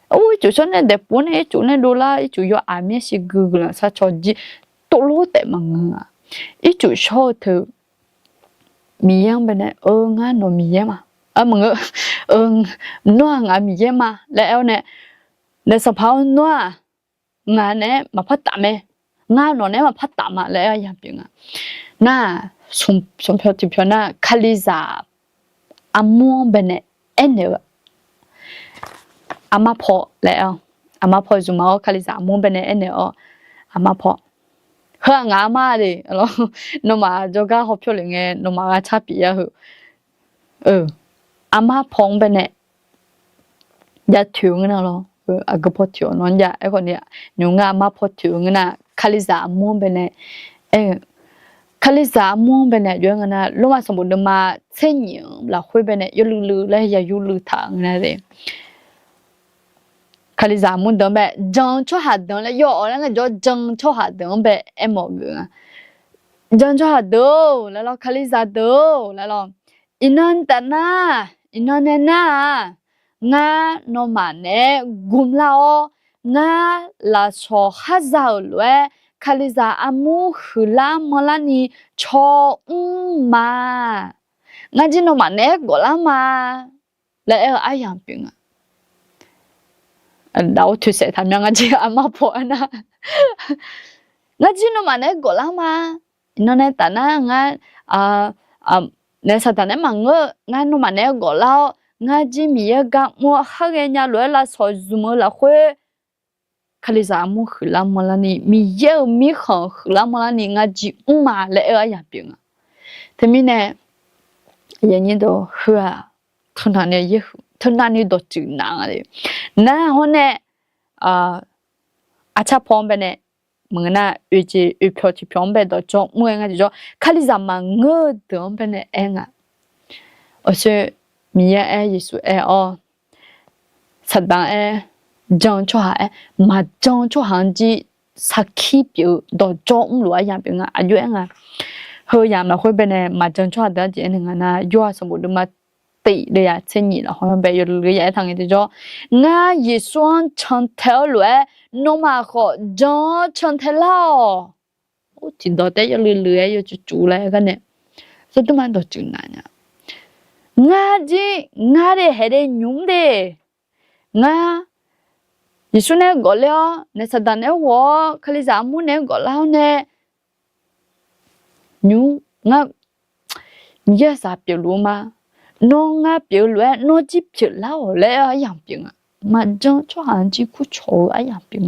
ôi chú số này đẹp quá này chú này đô la chú yo ai biết gì google sao cho gì tổ lô tệ mà ngờ à ít chú số thử mi yang bên này ngay nó mi yang mà mọi người noa ngà mi ye ma lẽ nè nè sập hao noa ngà nè mà phát tạm mẹ ngà nó nè mà phát tạm mà lẽ ya biển à na sum phiêu thì phiêu na khaliza amuang bên nè em nè amapo lẽ amapo zoom ao khaliza amuang bên nè em nè amapo hơ ngà ma đi lo nó mà joga học phiêu liền nghe nó mà cha bị à hử 아마 펑베네 야 튜응나로 아그포티오 논야 에고니야 뉴가 아마 포티응나 칼리자 몬베네 에 칼리자 몬베네 요응나 로마 섬보드마 체뉴 라 회베네 요루루 레야 요루타 응나데 칼리자 몬덤베 정초하던 레 요어랑가 저 정초하던 베 에모그 정초하도 라로 칼리자도 라로 이넌따나 이너네나 nga no mane gumlao nga la cho hazaulwe khaliza amu khula molani cho ma nga ji no mane golama le ayang pinga dao tu se tham nga ji ama po na nga ji no mane golama inone tana nga 내 사단에 망어 나노 만에 골라 나지 미야가 뭐 하게냐 로라 소즈모라 회 칼리자무 흘라몰라니 미예 미허 흘라몰라니 나지 우마레 아야빙아 때문에 얘니도 흐아 튼하네 예 튼하니도 찌나가리 나 혼에 아차 폼베네 뭔가 의지 의표지 변배도 좀 뭐가지고 칼리자만 ngơ 변에 앵아 어서 미야에 예수에 사단에 정초하에 맞정초한지 사키biểu 도 좀 로야 병아 아주앵아 เฮยามนะค่อยเป็นมาจังชอดเจนึงนะยัวสมมุติมาติเลยอ่ะเช่นนี้ละมันเป็นอยู่เลยอ่ะทางนี้จ้ะงาอีส่วนชันเทลเลยน้องมาขอจอชันเทลโอ้จินดอแต่อยู่เลยอยู่จู่ๆเลยกันเนี่ยสุดที่มันตัวจริงนะเนี่ยงาจีงาเดเฮเดยุ่มเดงาอีส่วนเนี่ยก็เลยเนี่ยสัตว์เนี่ยวัวคลิสามุเนี่ยก็แล้วเนี่ยยุ่งงามีแค่สาบเปล่ามาน้องอ่ะเปล่าเลยน้องจีเปล่าแล้วเลยอย่างเปล่ามาจังช่วยหันจีคู่โชว์อย่างเปล่า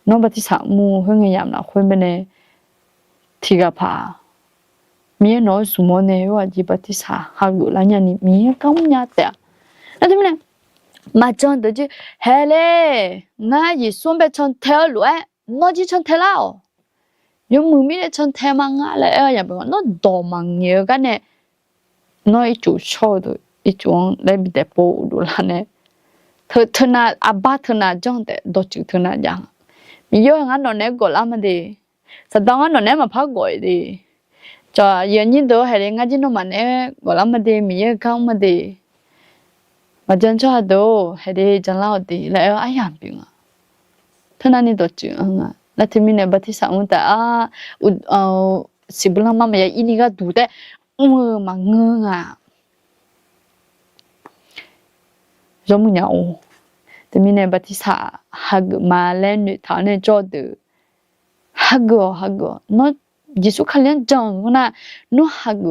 น้องปฏิสัมมูเฮงยามนะคนเป็นที่กับพามีน้อยสมองเนี่ยว่าจีปฏิสัมหากุลานี่มีก็ไม่ยากแต่แล้วที่มันมาจังตัวจีเฮเล่ง่ายส่วนเป็นชนเทลเลยน้องจีชนเทแล้วยังมือมีแต่ชนเทมังอะไรอย่างเปล่าน้องดอมังเยอะกันเนี่ยน้อยจู่ชอบตัวอีจวงได้บิดแต่ปูดูละเนี่ยเธอน่าอาบ้าเธอน่าจังแต่ดอจิเธอน่าจังมีเยอะงั้นนอนเนี่ยก็ละมันดีสัตว์งั้นนอนเนี่ยมาพักก่อยดีจะยืนยินตัวให้เรื่องงั้นจีนมันเนี่ยก็ละมันดีมีเยอะข้างมันดีมาจังชอบตัวให้เรื่องจังเล่าดีแล้วไอ้ยังเป็นอ่ะเธอนั่นนี่ดอจิอ่ะแล้วที่มีเนี่ยบัดที่สามแต่สิบล้านมาไม่ยังอินี่ก็ดูแต่มาเงื้อจมูกยาวแต่มีเนี่ยบัดที่สาหักมาเล่นอยู่ทางเนี่ยจอดหักน้องยิสุขเลี้ยงจังนะน้องหัก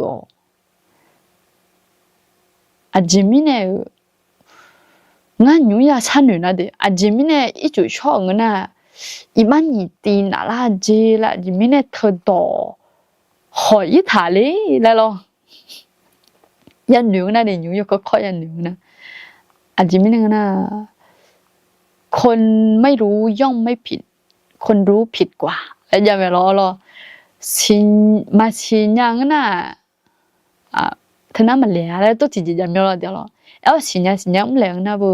อาจิมิเนี่ยงานอยู่ยาชันอยู่นะเดอาจิมิเนี่ยอีจุชอบนะอีมันยีตีน่าละเจละจิมิเนี่ยเธอต่อหอยถาเลยแล้วล่ะยันหนูนะเดี๋ยวหนูยก็ค่อยยันหนูนะอาจจะไม่นึงนะคนไม่รู้ย่อมไม่ผิดคนรู้ผิดกว่าแล้วอย่าไปรอชินมาชินยังนะเธอน่ามาเลี้ยแล้วตัวจริงๆจะไม่รอเดี๋ยวรอแล้วชินยังไม่เลี้ยนะบุ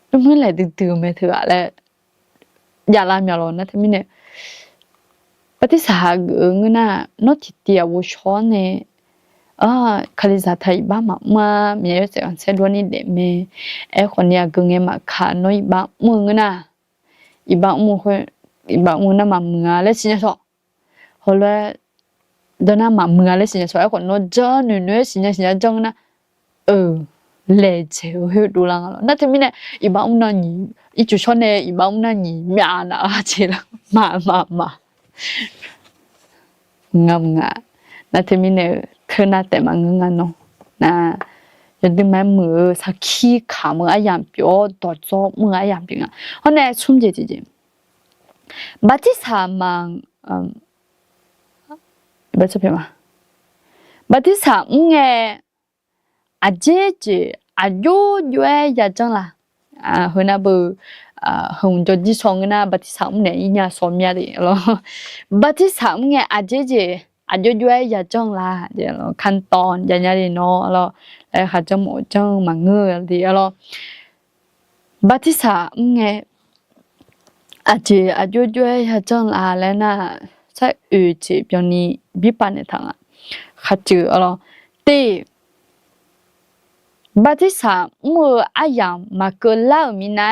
รู้เมื่อไหร่ตื่นๆไม่เถอะแล้วอย่าลาไม่รอนะท่านมิเนี่ยปฏิสาหเงินนะนอติเตียวุชอนเนี่ยคาลิซาไทยบ้ามามีเยอะสังเสดวันนี้เดเมคนนี้ก็เงี้ยมาขาน้อยบ้ามึงนะอีบ้ามึงคนอีบ้ามึงน่ะมามึงอะไรสิเนี่ยสอฮอลเลยเดินน่ะมามึงอะไรสิเนี่ยสอคนโน้ตจ้าหนุ่ยสิเนี่ยจังนะเล่เจ้าเฮดูลังอ่ะนั่นที่มีเนี่ยอีบ้ามึงนั่นนี่อีจุชอนเนี่ยอีบ้ามึงนั่นนี่มีอันน่ะเจ้ามางามนั่นที่มีเนี่ยเธอหน้าแต่มันงั้นเนาะนะยันดึงแม่มือสักขี้ขามืออะไรอย่างเปียวต่อจอมืออะไรอย่างเปียงเพราะเนี่ยชุ่มเจบัดที่สามบัดจะเป็นมาบัดที่สามอาเจอายุยาจังละหัวหน้าบุหงจดีสองนะบัดที่สามเนี่ยอีเนี่ยสอมยาดิแล้วบัดที่สามอาเจอายุยาจังละเดี๋ยวขั้นตอนยาดิเนาะแล้วค่ะจะหมดจังมาเงือดีแล้วบัดที่สามอายุยาจังละแล้วนะใช่จีเปียนี้บิปานในทางค่ะจือแล้วตีบัดที่สามอายังมาเกิดแล้วมีนะ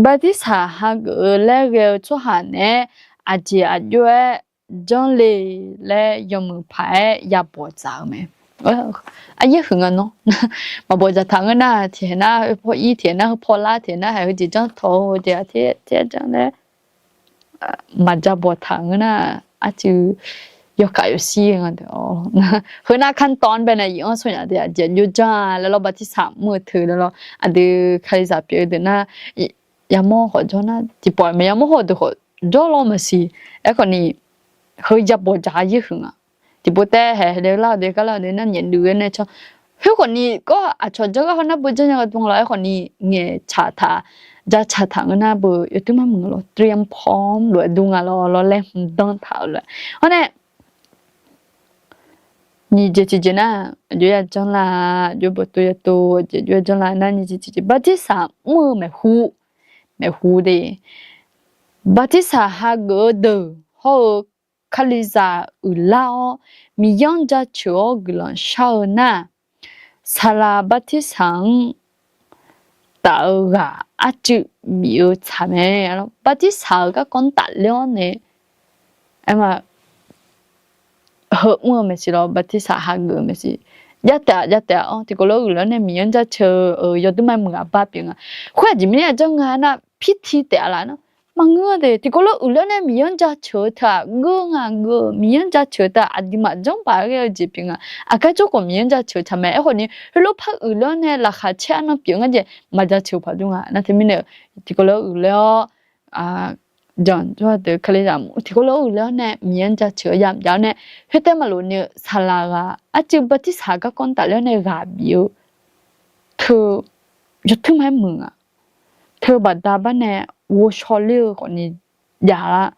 บัดที่สามหากแล้วก็ชั่วหาเนี่ยอายุจังเลยและยมพายยาปวดใจไหมอายุหึงเนาะมาปวดใจทางนั้นเทียนะพออีเทียนะพอละเทียนะ还有几张头เดี๋ยวเจังเลยมาจะปวดทางนั้นอาจจะยกขายซีกันเดี๋ยวคือหน้าขั้นตอนเป็นอะไรอย่างส่วนใหญ่เดี๋ยวจะยุ่งจ้าแล้วเราบัดที่สามมือถือแล้วเราอันเดียวใครจะเปลี่ยนเดี๋ยวนะยามอขอจ้านะที่ปล่อยไม่ยามอขอตัวขอจ้าเราไม่สิไอ้คนนี้คือจะปวดใจยิ่งอ่ะที่ปวดแต่เดี๋ยวเดี๋ยวก็เราเดี๋ยวนั่นยันดูเนี่ยชอบคือคนนี้ก็อาจจะก็เขาหน้าปวดใจอย่างตรงเราไอ้คนนี้เงี้ยชาตาจะชาตาเงินหน้าปวดอยู่ที่มันมึงเราเตรียมพร้อมหรือดูงานเราเล่นต้องเท่าเลยเพราะเนี่ย你姐呢？就要将来就不对多，就将来那你姐，把这啥我没糊的，把这啥还个的好คาลิซาอุลามียองจะชัวกลันชาวนาซาลาบัติสังตากาอาจุมีอยู่ทำไมแล้วบัติสาก็คนตัดเลี้ยงเนี่ยไอ้มาเหอะไม่ใช่หรอบัติสาหาเงินไม่ใช่ยัดแต่อ๋อที่ก็รู้แล้วเนี่ยมียองจะเชื่อยอดไม่เหมือนบ้าเปียงอ่ะคุณอาจจะไม่ได้จังงานนะพิธีแต่ละเนาะมังเงอเดที่ก็รู้แล้วเนี่ยมียองจะเชื่อถ้าเงมียองจะเชื่อถ้าอดีมาจังไปก็จีเปียงอ่ะอาก็จะก็มียองจะเชื่อทำไมไอ้คนนี้รู้พักแล้วเนี่ยราคาเช่นนั้นเปียงอ่ะเจมาจะเชื่อพอดุงอ่ะนั่นที่มีเนี่ยที่ก็รู้แล้วจังจะเด็กเขาเรียกที่ก็รู้แล้วเนี่ยมียองจะเชื่อยามยาวเนี่ยเฮ้ยแต่มารู้เนี่ยสลากอ่ะอาจจะบัติสาก็คนตัดแล้วเนี่ยกับอยู่เธอจะถึงไม่มึงอ่ะเธอบัดดาบ้านเนี่ย我说了个你呀啦，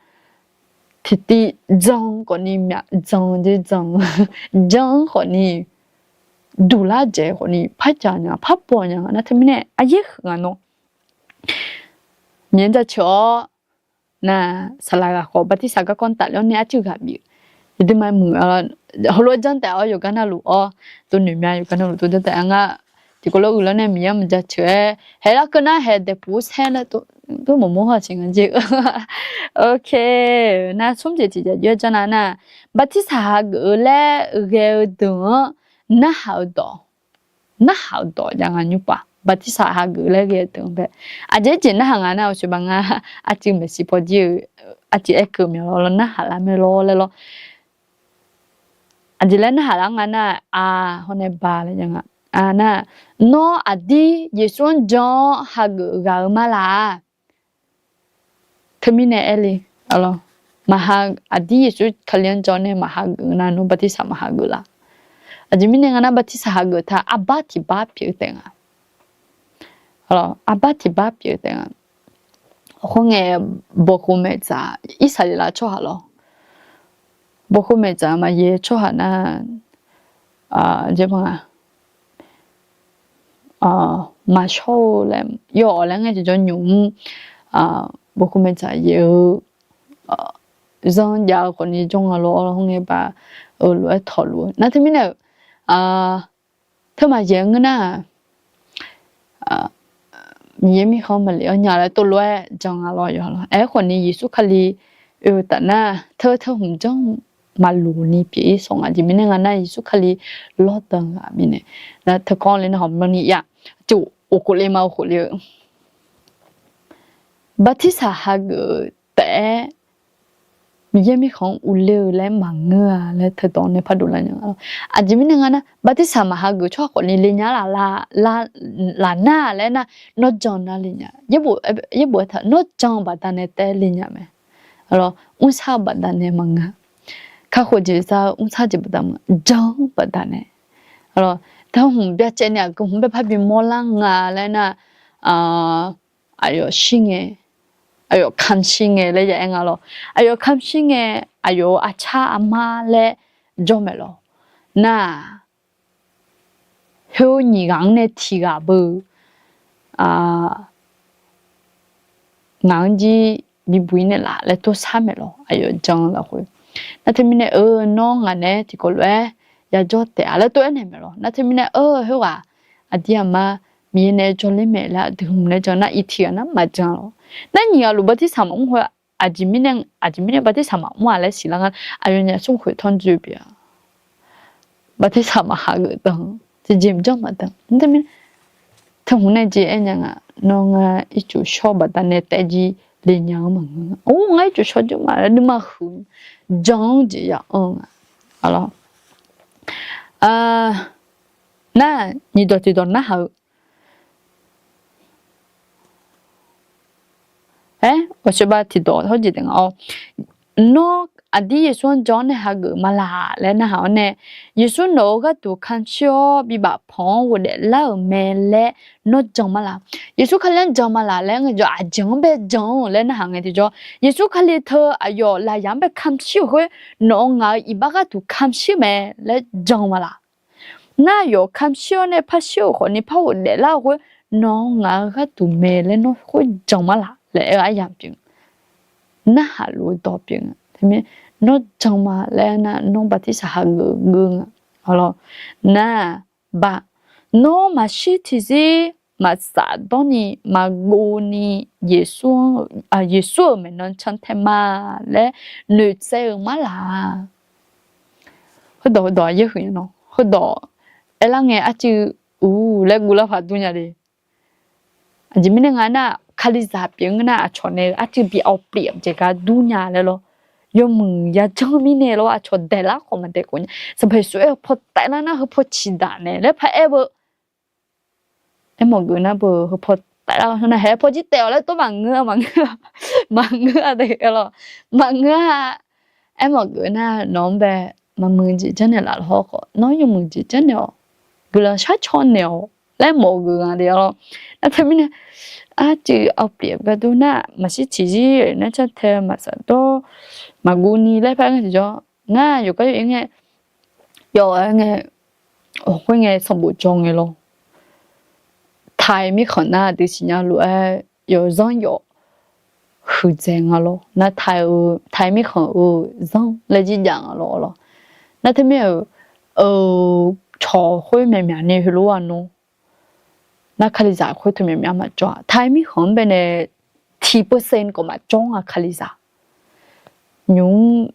弟弟脏个你面脏的脏，脏个你杜拉这个你拍家呢拍波呢，那他们呢啊也很喏，人家瞧那啥来个，我把第三个讲打了呢就个比，有点买木啊，后来真的我有跟他录哦，都里面有跟他录，都在啊。ที่ก็รู้แล้วเนี่ยมีมันจะเชื่อเฮ้ยแล้วก็น่าเห็นเด็กผู้ชายแล้วตัวหมู่หัวจริงจริงโอเคน่าสมจิตที่จะเยอะจังนะบัดที่สาเกล่เกลตัวน่าหาวดอยังไงอยู่ปะบัดที่สาเกล่เกลตัวแบบอาจจะจริงนะหางานเอาช่วยบังอาจจะไม่สิพอดีอาจจะเอ็กซ์มีแล้วน่าหาละไม่รอเลยอาจจะเล่นหาละงานคนในบาร์อะไรอย่างเงี้ยน่ะน้ออดีเยซูนจอฮักกามาลาทมิเนเอลีอะไรมาฮักอดีเยซูขลังจอเนี่ยมาฮักนานุบัติสามาฮักละอาจจะมีเนี่ยนะบัติสาฮักท่าอับบาติบาเปียเต็งอะไรอับบาติบาเปียเต็งคงเงบอกเมจ่าอิสราเอลชัวร์หรอบอกเมจ่ามาเยชัวร์นะเจ้าพ่อมาโชว์เลยย่อแล้วไงจะจนยุ่งบุคคลไม่ใจเยอะย้อนยาวคนนี้จงอะไรเราคงไงป่ะรู้ถอดรู้นั่นที่มีเนี่ยถ้ามาเยอะนะมีเขามาเลยอย่างไรตัวรู้จงอะไรอยู่หรอคนนี้ยิสุขลีแต่น่ะเธอหุ่นจงมาลูนี่พี่ส่งอาจจะไม่เนี่ยงั้นนะยิสุขลีลอดตังอ่ะมีเนี่ยแล้วเธอก้อนเลยนะหอมมันนี่อ่ะจู่โอ้โหเลยมาโอ้โหเลยบัดที่สาหักแต่มีเยอะมีของอุเลและมังเงือและเธอตอนในพัดดุลันอย่างอาจจะไม่เนี่ยงั้นนะบัดที่สามาหักชอบคนนี้เลยเนี่ยลาหน้าและนะนอจอนนะเลยเนี่ยยี่บัวถ้านอจอนบัดนั้นแต่เลยเนี่ยไหมalors on sa badane manga ka khoje sa on sa je badam jang badane alors ta hum bya che nya ko hum be pha bi mo la nga la na ayo shinge ayo kham shinge le ya nga lo ayo kham shinge ayo acha ama le jo me lo na ho ni gang ne ti ga bu ngang jiมีบุญเนี่ยละแล้วตัวซ้ำไม่หรออายุจังละคุยนั่นที่มีเนี่ยน้องอันเนี่ยที่ก็เลยอยากจอดแต่แล้วตัวเนี่ยไม่หรอนั่นที่มีเนี่ยเฮ้ยว่าอดีตมามีเนี่ยจอดเลยไม่ละถึงเนี่ยจอดน่ะอีเทียนะมาจังหรอนั่นเนี่ยรู้บัดที่สามหัวอาจจะมีเนี่ยบัดที่สามหัวอะไรสิละกันอายุเนี่ยส่งคุยทอนจูเบียบัดที่สามหาเกิดตังจะจิ้มจ้องมาตังนั่นที่มีถ้าหัวเนี่ยจีเอ็นยังน้องอีจูชอบบัดเนี่ยแต่จีเลยยังมึงโอ้ไงจะชอบจุมาแล้วดูมาหุ่นจังจีอ่ะอะไรน่ะนี่ตัวน่ะเหรอ我是把提到好几点哦那อดีตส่วนจอนเนี่ยหากมาลาแล้วนะฮะเนี่ยยิสุนโนก็ตัวคันชอบบีบพองวันเดล่าเมเล่นอจงมาลายิสุขันเล่นจงมาลาแล้วไงจะจงเบจงแล้วนะฮะไงที่จะยิสุขันเลยเธออายุลายามเบคำชิวเฮ้ยน้องอ่ะอีบ้าก็ตัวคำชิวเมแล้วจงมาลาน่าอยู่คำชิวเนี่ยพัชชิวคนนี้พัวเดล่าเฮ้ยน้องอ่ะก็ตัวเมแล้วน้องเฮ้ยจงมาลาแล้วอะไรอย่างจริงน่าหารู้ต่อเพียงใช่ไหม nó trong mà lẽ nó bà thì sa gương alors na ba nó mà shi thì gì mà sa đó ni mà go ni Yesu mình nó chân thế mà lẽ nữ sẽ mà là hơi đỏ dễ hiểu nó hơi đỏ em là nghe chứ lẽ gula phát du nhà đi chỉ mình nghe na khali giả tiếng na cho nên chứ bị ảo điểm chỉ cả du nhàเลยlo yo mừng ya cho mình nè lo cho để lá của mình để của nhá sao phải suy phật tại là nó hơi phật chỉ đàn nè lẽ phải em một người na bờ hơi phật tại là nó hay phật chỉ tèo lẽ tôi bằng ngựa để lo bằng ngựa em một người na nói về mà mừng chỉ chân này là họ nói như mừng chỉ chân này cứ là sát chọn nèo lẽ một người à điều nó thấy mình chứ ở biển cái đó na mà chỉ gì nó cho thêm mà sao đó mà gu ni lẽ phải cái gì đó nga rồi cái nghe rồi nghe cái nghe xong bộ trong nghe luôn thái mi khẩn na thì chỉ nhau luôn rồi rong rồi hư danh à lo na thái mi khẩn rong lấy gì dạng à lo na thấy mi cho khối mẹ mẹ này hiểu à nó na khali giả khối tụi mẹ mẹ mà cho thái mi khẩn bên này 10% của mà trong à khali giả nhung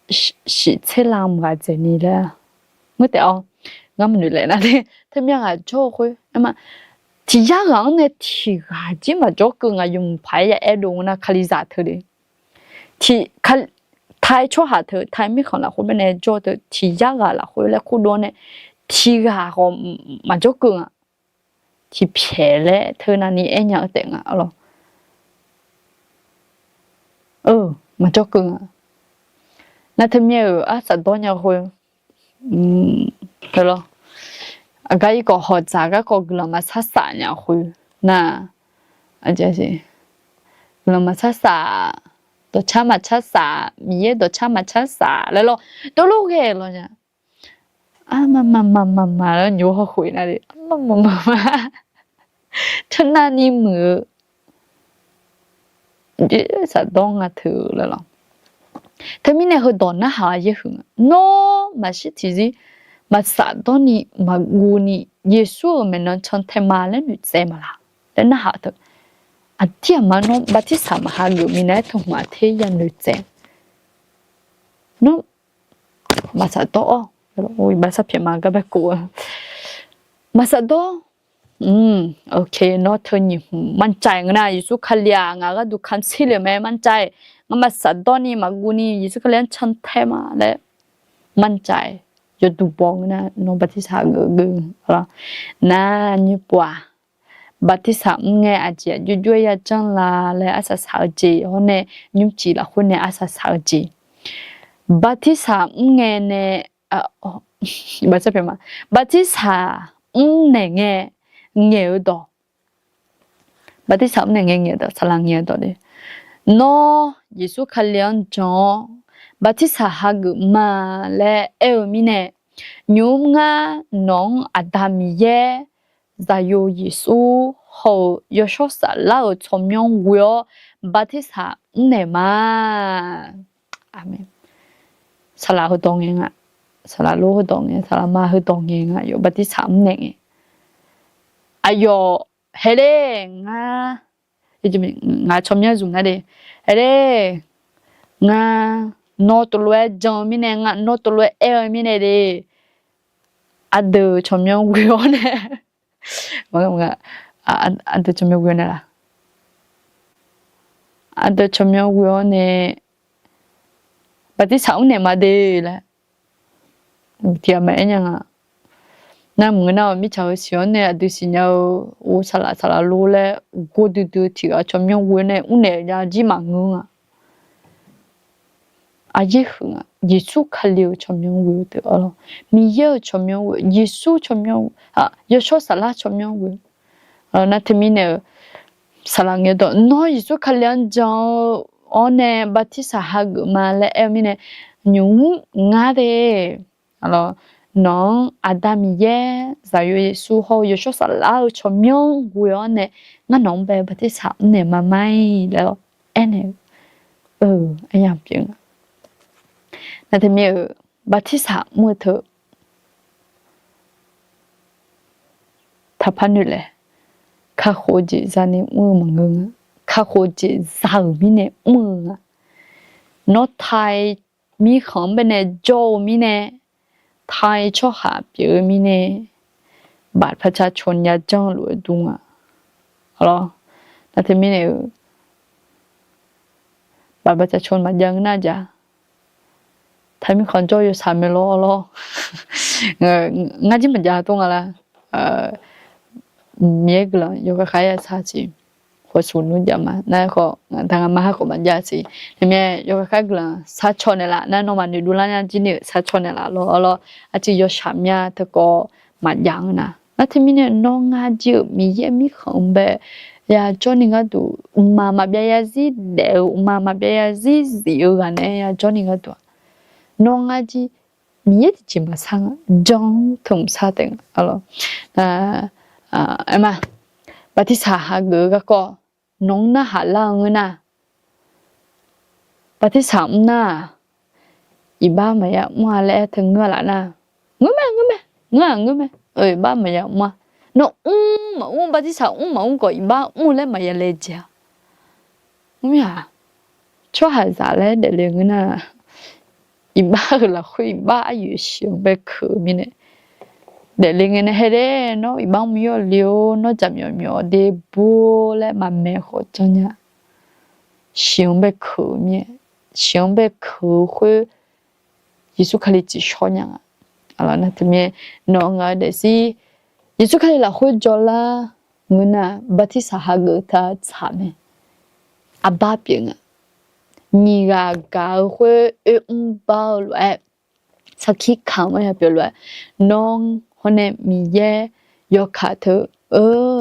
是车浪个这里的，我得哦，我们女来那里，他们啊做会，那么提下行呢提下子嘛做个啊用牌呀，爱用那卡里扎头的，提卡太错下头，太没可能后面呢做的提下个啦，回来好多呢，提下个嘛做个啊，提撇嘞，头那里爱样定啊咯，嘛做个啊。那他们有10多年会，对咯，一个学杂个个嘛3年会，那就是嘛3都差嘛3米也都差嘛3来咯，都路个了呢，嘛了牛好会那里，嘛，他那里么，这10多啊头了咯。thế mình này hơi đòn nó hả gì hưởng nó mà sẽ thì gì mà sao đó ni mà gu ni Giêsu mình nó chọn thêm mà lên được xem mà là đến nó hả thôi thì mà nó bắt thì sao mà hả người mình này thông mà thế gian được xem nó mà sao đó ôi bà sắp hiện mà cái bé của mà sao đó ok nó thôi nhỉมั่นใจนะGiêsu khai liang à cái du khăn xíเลยไหมมั่นใจmà sao đó ni mà gu ni Giêsu khai liang chọn thêm mà đấy มั่นใจจะดูบองนะน้องบัติสาเกึ่งละน่านี่ปัวบัติสาไงอาจจะยุ่ยๆจังละเลยอาศัยสาวจีคนเนี่ยยุ่งจีละคนเนี่ยอาศัยสาวจีบัติสาไงเนี่ยบัติเป็นมาบัติสาเนี่ยไงเงี้ยดอบัติสาเนี่ยเงี้ยดอสลังเงี้ยดอเลยน้อยิสุขเลี้ยงจ้อบัติสาหากมาและมิเนยูมงาน้องอาดามีเยจะอยู่ยิสุเขายศสาลาชมยงวิโอบัติสาเนี่ยมาอาเมนสลาหุดองเองอะสลาลูหุดองเองสลามาหุดองเองอะอยู่บัติสาเนี่ยอายุเฮเลงาจะมีงาชมยงจุงนะเดเฮเลงาโนตัวเล็กจังมิเนงะโนตัวเล็กมิเนเดอัดชมยงวิโอเนี่ยว่าอัดชมยงวิโอเนี่ยล่ะอัดชมยงวิโอเนี่ยปฏิสัมเนี่ยมาดีแหละที่อเมริกาน่ามึงน่ามิชาวสิอนเนี่ยดูสิเนี่ยโอ้สลาลูเลยกูดูที่ชมยงวิโอเนี่ยอุ้นเนี่ยยาจีมังงะอาเยหงยิสุขเลียวชมยงวิวเตอร์มีเยอะชมยงวิวยิสุชมยงยศสลาชมยงวิวนั่นที่มีเนี่ยสลังเงดน้อยยิสุขเลียนจังอันเนี่ยบัติสาหกมาแล้วมีเนี่ยยุ่งงาเดน้องอาดามีเยจะอยู่ยิสุเขายศสลาชมยงวิวเนี่ยงั้นน้องไปบัติสาเนี่ยมาไม่แล้วเนี่ยไอ้ยังเพียง那他们巴提萨木头，他怕你嘞，卡火机在你木嘛个，卡火机在米呢木啊，那太米行边呢做米呢，太ชอบหาเปีย米呢，บัตรประชาชนยาจ้างหลวงดุงอ่ะเหรอ那他们呢，บัตรประชาชนมายังน่าจะ 他们看着有啥没咯咯，俺这么家东了，别个了，有个孩子差劲，或是弄家嘛，那个当俺妈个们家是，里面有个孩子了，差错的啦，那侬嘛你路上人今年差错的啦，咯，而且有啥面这个嘛样呢？那他们呢，弄俺就米也米很呗。ya Johnny nga tu mama bia ya zi de mama bia ya zi zi ga ne ya Johnny nga tu no nga ji mi ye ji ma sang jong thum sa teng alo ama ba ti sa ha ge ga ko nong na ha la ng na ba ti sa na i ba ma ya ma le theng nga la na ngơ me ơi ba ma ya ma nó mà ba chỉ sao mà gọi ba lên mà lấy chả à cho hai giá lấy để liền cái na ba là khui ba yêu siêu bé khử mình này để liền cái này hết đấy nó ba miêu liu nó chậm nhỏ để bù lại mà mẹ họ cho nhá siêu bé khử mình siêu bé khử khui Giêsu khai chỉ cho nhá alors na tụi nó ngay để gì Yesu khai là khôi cho là người na bati sahaga ta chame aba pieng ni ga khôi bao loại sakhi kham ya biểu loại nong hone mi ye yo kha thơ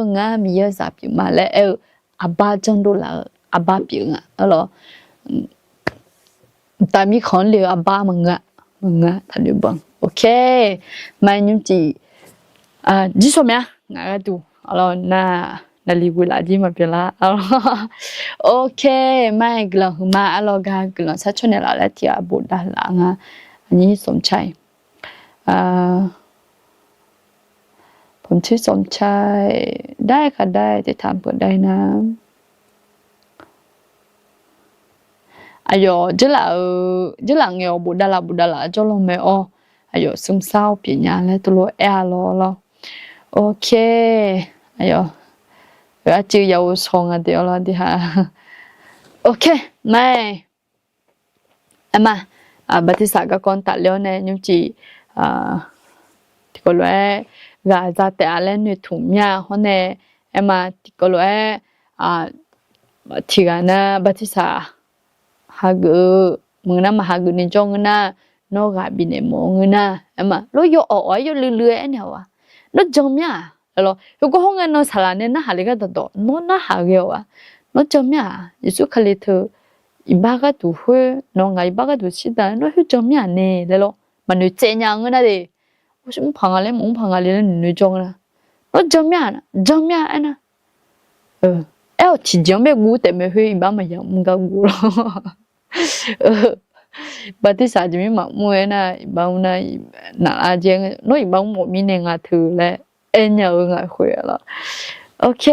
nga mi ye sa pi ma le aba chang do la aba pieng alors ta mi khon le aba ma nga ta le bon ok mai nhung chỉ chỉ số mấy ngài tu, alors na libu là gì mà biết là, ok mai cái lần mà alors cái lần sau cho nên là thì bộ đã là ngà, anh sống chay,ผมชื่อสมชายได้ค่ะได้จะถามเปิดได้นะayo chứ là nghèo bộ đã là cho lo mẹ o ayo sum sao bị nhà lại tôi lo ok ayo rồi chưa giàu xong à điều là đi ha ok mai mà bà thì sao các con tạ liệu này nhưng chỉ thì có lẽ gà ra tệ lên người thủng nhà hôm nay mà thì có lẽ thì cái na bà thì sao hagu mengena mahagu ni jong na no ga bine mo ngena ama lo yo o yo lulu ene wa no jomya lo yo ko honga no sala ne na haliga do no na hage wa no jomya yesu khali thu ibaga tu hu no nga ibaga tu sida no hu jomya ne le lo ma nu che nya ngena de o sim phangale mong phangale nu jong na no jomya ana chỉ giống bé ngu tại mẹ huy ba mà giống ngu ngu lo bà tí sao chỉ mặc mua na bao na nãy giờ nói bao một mình này ngã thử lẽ em nhớ ngã khỏe了 ok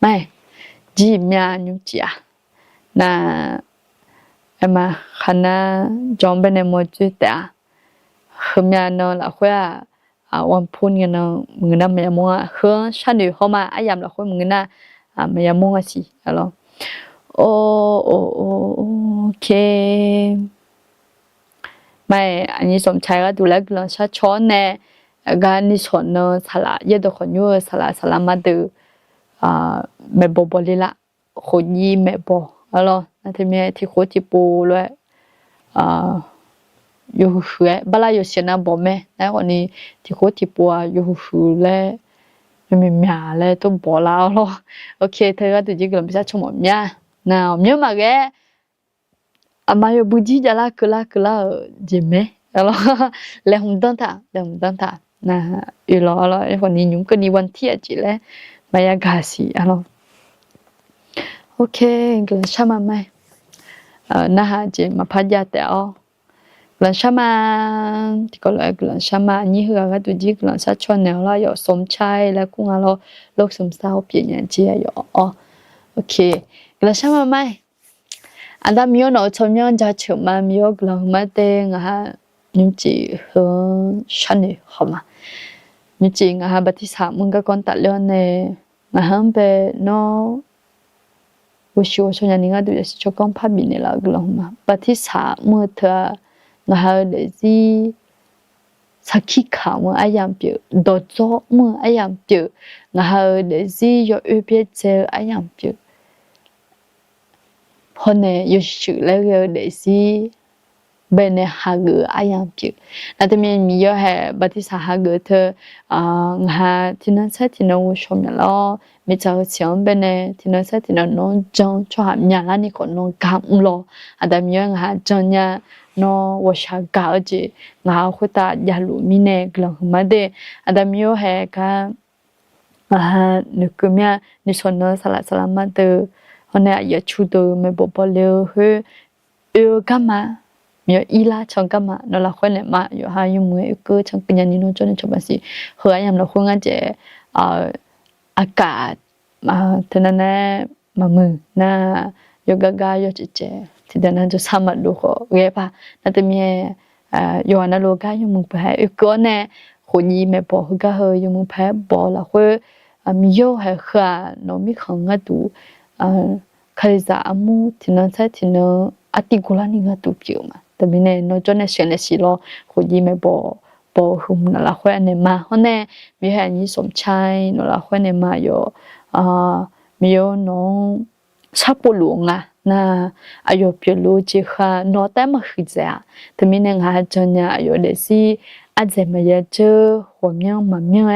này gì mẹ nhung chia na em mà khana trong bên em một chút ta hôm nay nó là khỏeวันพุธกันเนาะมึงน่ะไม่ยอมอ่ะเฮ้ยฉันอยู่เข้ามาไอ้ยามละคนมึงน่ะไม่ยอมอ่ะสิalors ok ไม่อันนี้สมชายก็ดูแลกันชัดช้อนแน่การนี่สอนเนาะสละเยอะตัวคนอยู่สละมาดูแม่บ่เลยละคนยี่แม่บ่alorsนั่นที่แม่ที่โคจิปูเลยยูหูบลาอยู่เสียนะบ่แม่แล้ววันนี้ที่โคที่ปัวยูหูเลยไม่มีเลยต้องบ่ลาว咯โอเคเธอก็ตัวจริงก็ไม่ใช่ชั่วโมงเนี่ยน่ะเนี่ยมาแกอามาอยู่บุจีจะละคือละจิเมแล้วเลยหุ่นตั้งท่าน่ะอยู่แล้ววันนี้ยุ่งกันนี่วันที่จีเลยมายากาสิแล้วโอเคก็ใช่ไหม na ha je ma pha ya te o lần sau mà thì có lẽ lần sau mà như hứa cái tụi chị lần sau cho nhau là有 sống chai là cũng là lúc sống sau bị nhận chi là ok lần sau mà mai anh ta miêu nói cho nhau cho chịu mà miêu lần mà tên ha nhưng chỉ hướng sáng này không mà nhưng chỉ ha bắt thì sao muốn cái con tạ lên này mà hắn về nó我说说人家对是讲怕病的了个了嘛，把ที่สามมื้อเธองาเดซีสักขี้ขาวอายามเปียดอจอมื้ออายามเปียงาเดซียอเปียเจอายามเปียพอเนี่ยอยู่ชื่อแล้วเดซีเบเนฮาเกอายามเปียแล้วแต่มีเยอะแฮบัดที่สาฮาเกเธองาที่นั่นใช่ที่นั่นชมแล้วมีเจ้าเสียงเป็นเนี่ยที่นั่นใช่ที่นั่นน้องจังชอบหาญานี่คนน้องกำล้ออาแต่มีอย่างหาจังเนี่ยน้องว่าชากาจีงาคุตายาลูมีเนี่ยกลางมาเดอาแต่มีอย่างแฮกันนึกมีนิสนสละมาเตอคนเนี่ยอยากชูตัวไม่บอกเลยเฮ้กันมามีอีลาชงกันมานั่นละคนเนี่ยมาอยู่หาอยู่มือก็ชงปัญญานี่น้องจนชอบสิเฮ้ยยังเราควรจะอากาศมาทนั้นแน่มามือน่าโยกกายโยจิเจที่เดินนั้นจะสามารถดูเขาเรียบป่ะนั่นแต่มีโยนโลกายยมึงไปก็เนี่ยคนยี่ไม่บอกก็เฮยมึงไปบอกละคือมีโยให้ข้าน้องมีของงัดดูใครจะอามูที่นั่นใช่ที่นั่นอติกุลานี่งัดดูเกี่ยวมาแต่ไม่เนี่ยน้องจนเนี่ยเสียเนี่ยสิโลคนยี่ไม่บอกหุ่มนั่นละคืออันนี้มาเพราะเนี่ยมีแห่งนี้สมชายนั่นละคืออันนี้มาอยู่มีน้องชาปูหลวงอ่ะนะอายุเปลูจิค่ะน้องแต่มาขึ้นใจอ่ะแต่มีเนี่ยงาจนเนี่ยอายุเด็กสิอาจจะไม่อยากเจอหัวเมียงมาเมียง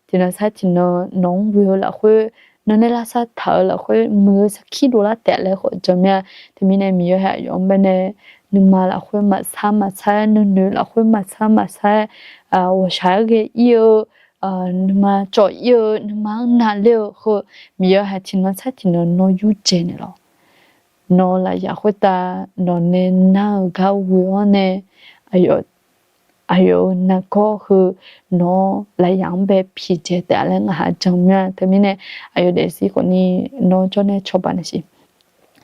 ที่นั่นใช่ที่น้องวิวละคือนั่นละสัตว์เถอะละคือมือสักขี้ดูละแต่เลยคนจนเนี่ยที่มีเนี่ยมีอยู่แห่งยอมเป็นเนี่ยนึกมาละคือมาซ้ำมาใช้นึกละคือมาซ้ำมาใช้我ใช้个有那么左右那么哪了和没有还听了才听了那有钱的了，那了也会打那呢那个为我呢，哎呦那个和那来养被皮接的了我还正面，他们呢哎呦的是个你那做呢做办的是。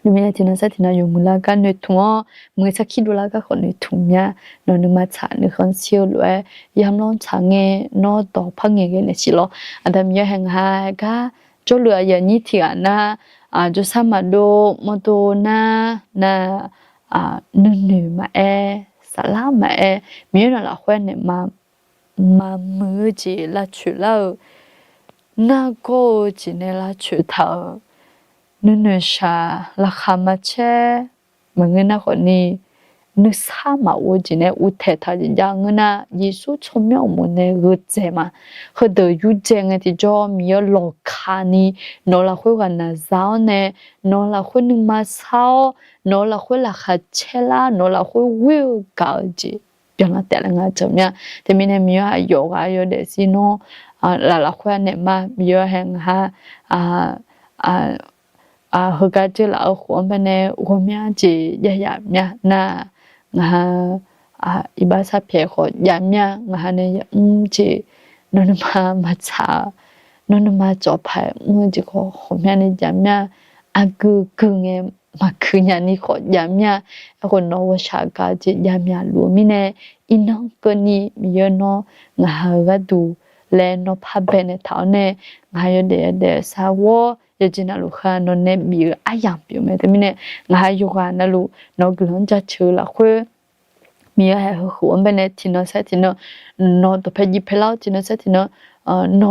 นี่ไม่ได้ที่นั่นสักที่นั่นอยู่มูลค่าเนื้อทุ่งมือสักคิดดูแล้วก็คนเนื้อทุ่งเนี่ยนอนนึกมาฉาเนื้อคนเชี่ยวเลยยามน้องฉางเงนอต่อพังเงเนี่ยสิ咯อันแต่มีแห่งหาก็จะเหลืออย่างนี้ที่นะจะสามารถดูมอตัวนะนึ่งมาสลามามีนั่นละคนเนี่ยมามือจีละชุดแล้วน่าก็จีเนี่ยละชุดเธอนึกชาละคำมาเช่เหมือนกันนะคนนี้นึกสามาอุจิเนี่ยอุเทธาจิยังเงินนะยิสุชมยอมุนเนี่ยรู้เจมาเขาเดือดยุ่งเจงที่จอมีหลอกขานี่นอละคุยกันนะเจ้าเนี่ยนอละคุยนึกมาเศร้านอละคุยละขัดเชล่านอละคุยวิวเก่าจีเปลี่ยนละแต่ละงานจำเนี่ยแต่มีเนี่ยมีอะไรอยู่เดซิโนละคุยเนี่ยมามีแห่งฮะเขาก็จะเล่าความเป็นเนี่ยความยากจียากเนี่ยน่ะอีบาสเปียขอยากเนี่ยเนี่ยจีนนมาช้านนมาจบไปจีขอความยากเนี่ยยากเนี่ยกูเงี้ยมาคืนยานี่ขอยากเนี่ยคนน้องว่าชาก็จียากเนี่ยรู้มีเนี่ยอินน้องก็นี่มีเยอะน้องก็ดูแลน้องพับเป็นเนี่ยเท่าเนี่ยเดี๋ยวสาวยจินาลูกค้านนเนี่ยมีอายังเปียวไหมแต่มีเนี่ยอยู่กันนะลูกน้องกำลังจะเชื่อละคือมีอะไรหัวเป็นเนี่ยที่น้องใช้ที่น้องตัวเพยิเพล่าที่น้องใช้ที่น้อง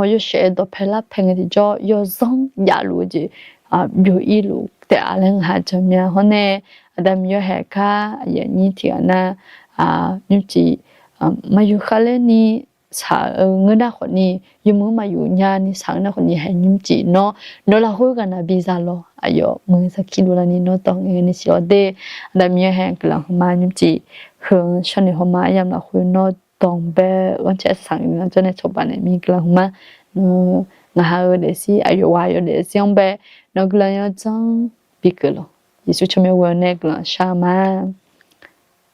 อยู่เชื่อตัวเพล่าเพ่งที่จะอยู่ซ่องยาลูจีอยู่อีลูกแต่อะไรจะมีคนเนี่ยแต่มีอะไรก็อย่างนี้ที่น่ะนี่จีมาอยู่ขั้นเลยนี่ชาเงินได้คนนี้ยูมือมาอยู่ยานี่สังได้คนนี้ให้ยิ้มจีเนาะเราคุยกันนะบิซาโลอายุมือสักคิดดูแลนี่เนาะต้องเงินนี่สิโอเดแต่มีแห่งกลางมายิ้มจีเฮืองฉันนี่เขามายามเราคุยเนาะต้องเบวันเช้าสังนั่นจะในชาวบ้านเนี่ยมีกลางมาเดซี่อายุวายเดซี่ยองเบนกลางยังจังบิกโล Yesu cho mình quên nè là Shama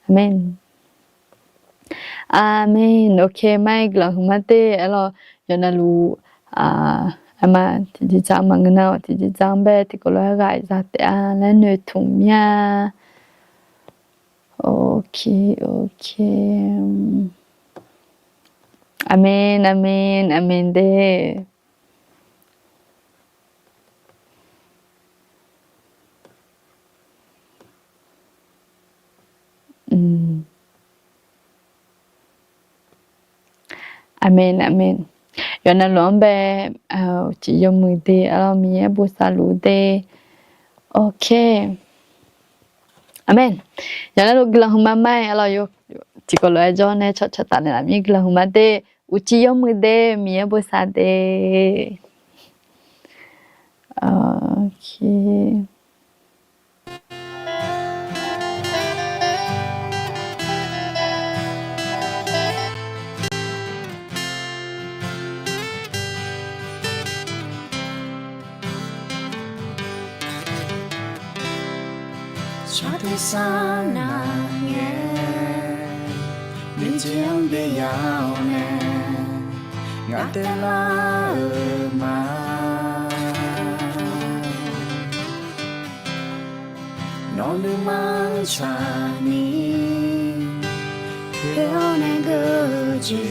Amen Amen ok mai là hôm nay alo giờ là lu ama thì chăm mà người nào thì chăm bé thì có loại gái ra thì là nơi thùng nha ok ok Amen amen amen de Amen amen yo na lombe chỉ dùng mười tê alo mía bu salu tê ok Amen yo na lu gila huma mai alo yo chỉ có loại cho này cho ta này làm như gila huma tê uchi yo mười tê mía bu sa tê ok Cha thế sao nàng nghe mình chiếm bề yào nè ngã tê la mà nó đưa mang cha ni theo nè gơ gì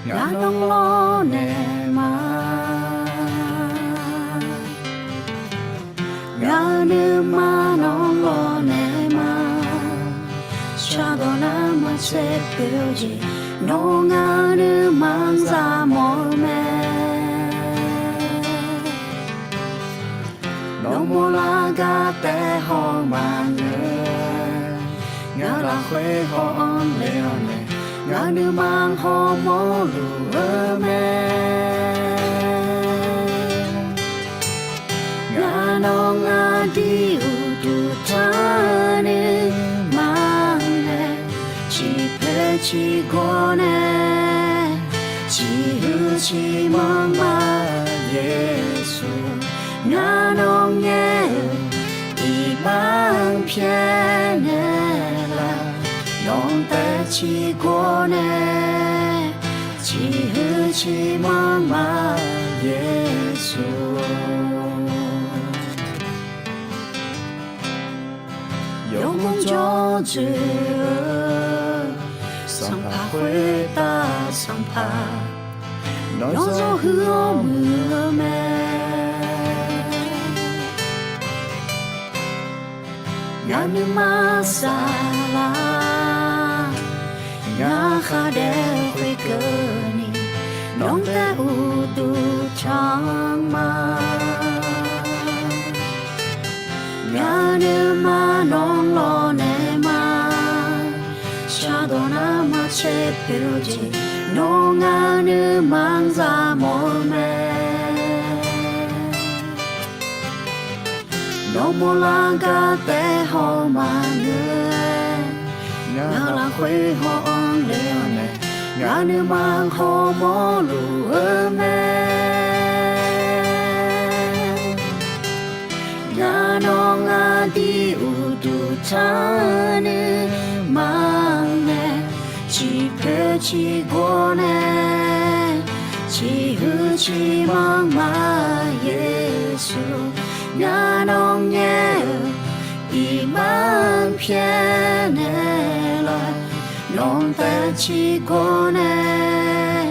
ngã đông lo nè mà ngã đưa mà nó lo nè mà cha đó na mà sẽ biểu gì nó ngã đưa mang ra mỏi mẹ nó mua la gà té ho mà ngã là khuê ho on leo nè ngã đưa mang ho mó lùa mẹ ngã nó ngã đi u tu ta nè mang nè chỉ phê chỉ có nè chỉ hư chỉ mang mà Giêsu ngã nó nghe đi mang phía nè là non té chỉ có nè chỉ hư chỉ mang mà Giêsu有梦就知上爬回答上爬nói gió hứa mưa mẹ ngã nước ma xa la ngã khá đeo khuê cơ ni nông ta u tu trang ma ngã nước ma non lo nè ma cha đồ na ma che biểu gì nó ngã nước mang ra mỏi mẹ nó mua la gà té ho mà ngã là khuê ho on leo nè ngã nước mang ho mó lùa mẹ ngã nó ngã đi u tu ta nè mang nè chỉ phê chỉ có nè chỉ hư chỉ mang mà Giêsu ngã nó nghe đi mang phía nè là non té chỉ có nè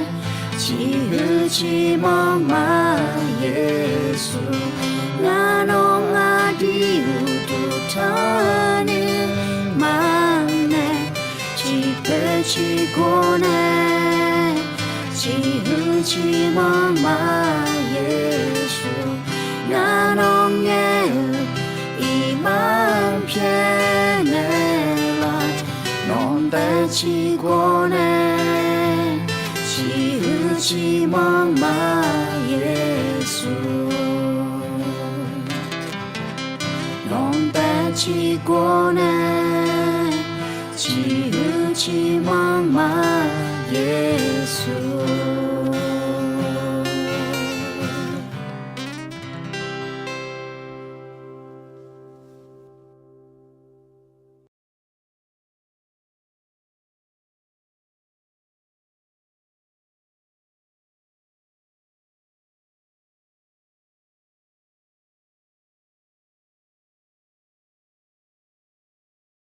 chỉ hư chỉ mang mà Giêsu ngã nó ngã đi u tu ta nè mang nè chỉ phê chỉ có nè chỉ hư chỉ mang mà Giêsu ngã nó nghe ý mang phía nè là non té chỉ có nè chỉ hư chỉ mang mà Giêsu non té chỉ có nè chỉ hư chỉ mang mà Giêsu